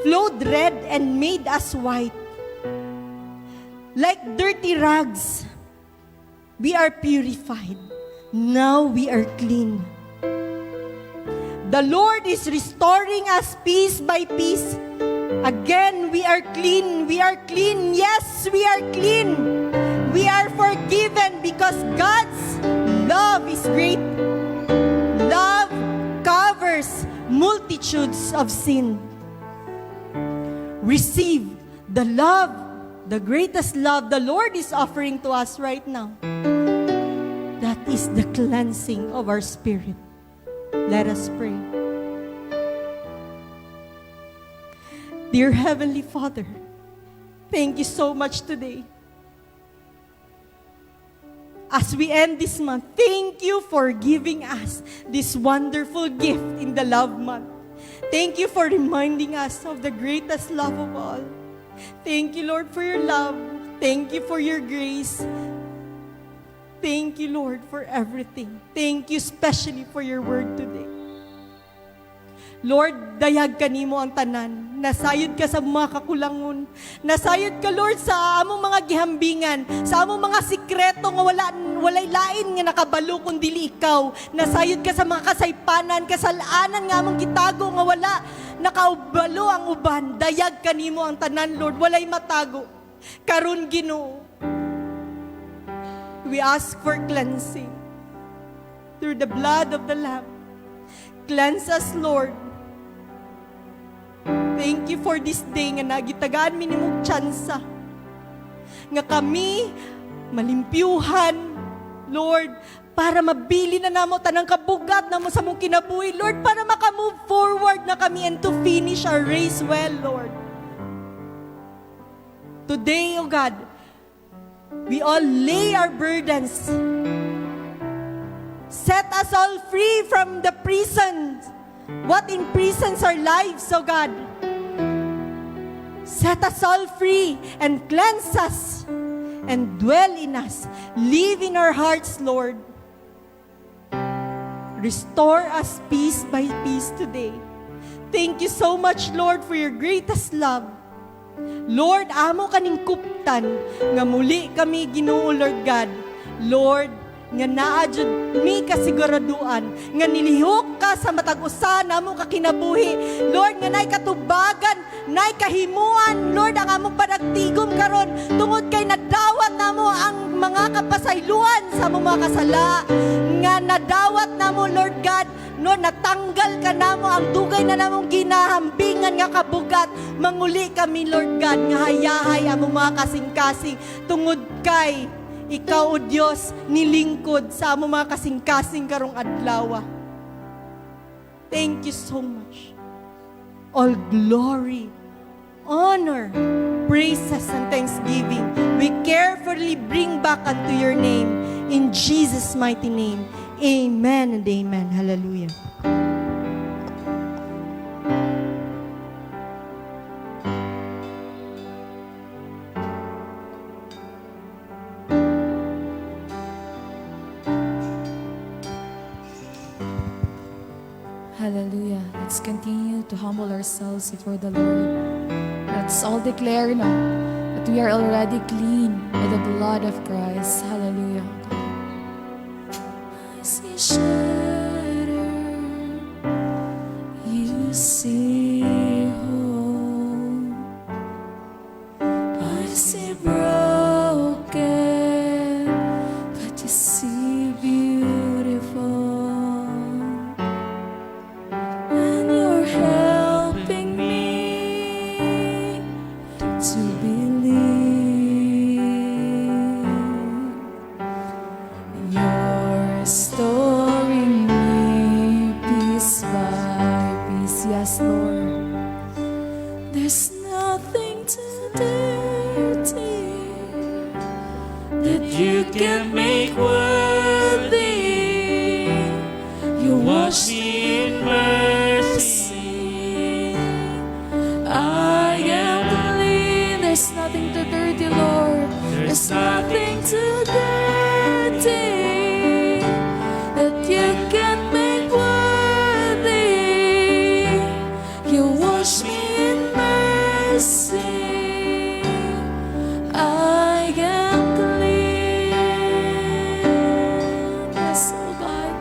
flowed red and made us white. Like dirty rags, we are purified. Now we are clean. The Lord is restoring us piece by piece. Again, we are clean. We are clean. Yes, we are clean. We are forgiven because God's love is great. Love covers multitudes of sin. Receive the love, the greatest love the Lord is offering to us right now. That is the cleansing of our spirit. Let us pray. Dear Heavenly Father, thank you so much today. As we end this month, thank you for giving us this wonderful gift in the Love Month. Thank you for reminding us of the greatest love of all. Thank you, Lord, for your love. Thank you for your grace. Thank you, Lord, for everything. Thank you especially for your word today. Lord, dayag kanimo ang tanan. Nasayod ka sa mga kakulangon. Nasayod ka, Lord, sa among mga gihambingan, sa among mga sikreto nga walay lain nga nakabalo kundi ikaw. Nasayod ka sa mga kasaypanan, kasalanan nga among gitago nga wala nakaubalo ang uban. Dayag kanimo ang tanan, Lord, walay matago. Karon Ginoo, we ask for cleansing through the blood of the Lamb. Cleanse us, Lord. thank you for this day nga nagitagaan mi nimong tsansa. Nga kami malimpyuhan, Lord, para mabili na namo tanang kabugat namo sa mong kinabuhi, Lord, para makamove forward na kami and to finish our race well, Lord. Today, O God, we all lay our burdens. Set us all free from the prisons. What imprisons our lives, O God? Set us all free and cleanse us and dwell in us. Live in our hearts, Lord. Restore us piece by piece today. Thank you so much, Lord, for your greatest love. Lord, amo kaning kuptan nga muli kami Ginoo, Lord God. Lord, nga naadjud mi kasiguraduan nga nilihok ka sa matag usa namo ka kinabuhi, Lord, nga nay katubagan, nay kahimuan, Lord, ang among panagtigom karon tungod kay nadawat namo ang mga kapasayloan sa among mga kasala, nga nadawat namo, Lord God, no, natanggal ka namo ang dugay na namong ginahambingan nga kabugat. Manguli kami, Lord God, nga hayahay among mga kasing-kasing tungod kay ikaw, O Diyos, nilingkod sa among mga kasing-kasing karong adlaw. Thank you so much. All glory, honor, praises, and thanksgiving we carefully bring back unto your name. In Jesus' mighty name. Amen and amen. Hallelujah. Hallelujah. Let's continue to humble ourselves before the Lord. Let's all declare now that we are already clean by the blood of Christ. Hallelujah. I see shattered, you see whole. I see broken, but you see beautiful. And you're helping me to believe. You're restoring me piece by piece. Yes, Lord. There's nothing too dirty that you can make worthy. You wash me in mercy. I am clean. There's nothing too dirty, Lord. There's nothing too dirty that you can make worthy. You wash me in mercy. I am clean. Yes, oh God.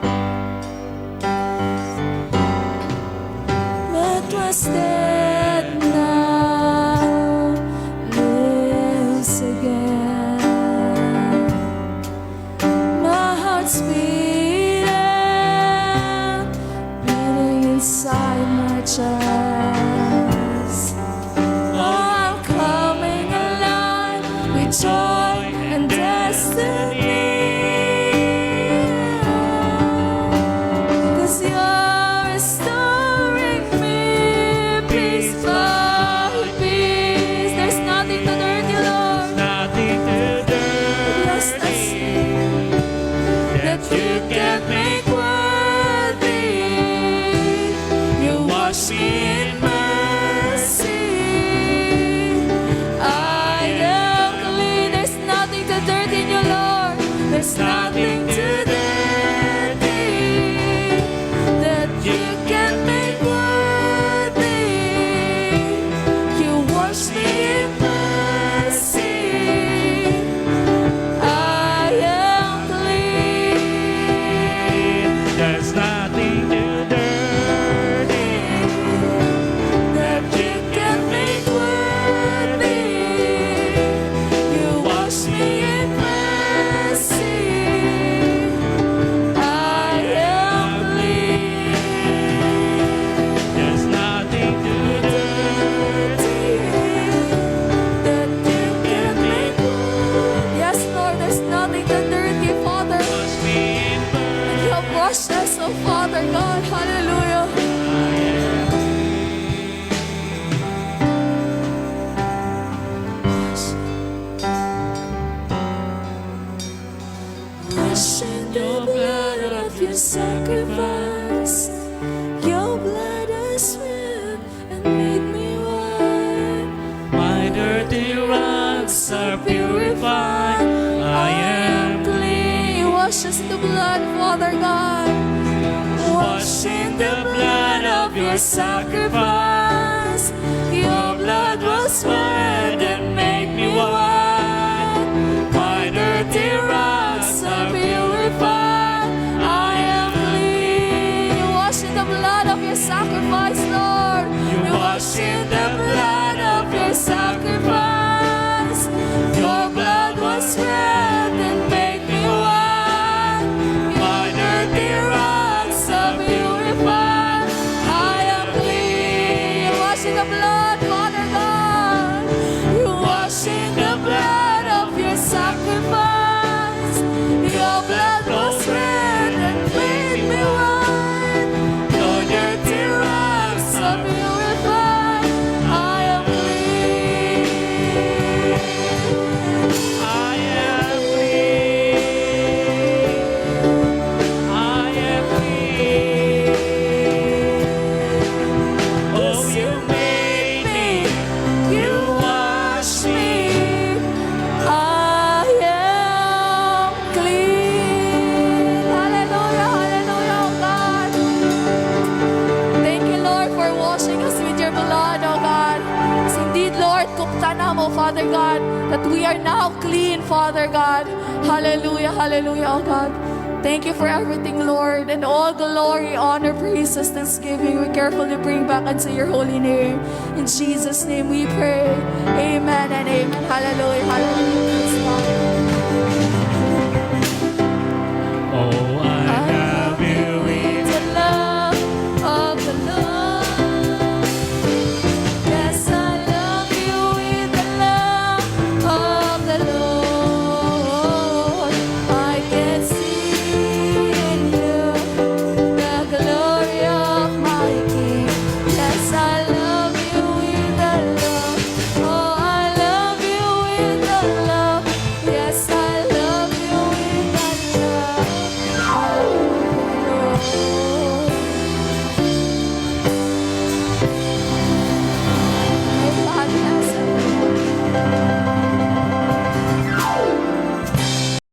What was dead now lives again. My heart's beating, beating inside my chest. Oh, I'm coming alive with joy and destiny. 'Cause you're restoring me Wash in the blood, Father God. Wash in the blood of your sacrifice. Your blood was shed and made me white. My dirty rags are purified. I am clean. You wash in the blood of your sacrifice, Lord. You wash in the blood of your sacrifice. Your blood was shed and made me white. My dirty rags are purified. I am clean. You wash in the blood, Father God. You wash in the blood of your sacrifice. Your blood was shed and made me white. Your dirty rags are purified. I am clean. I am clean. I am clean. Oh, you made me. You wash me. I am clean. Hallelujah, hallelujah, oh God. Thank you, Lord, for washing us with your blood, oh God. Yes, indeed, Lord, kuptana mo, Father God, that we are now clean, Father God. Hallelujah, hallelujah, oh God. Thank you for everything, Lord, and all glory, honor, praises, thanksgiving. We carefully bring back unto your holy name. In Jesus' name we pray. Amen and amen. Hallelujah, hallelujah. Praise God.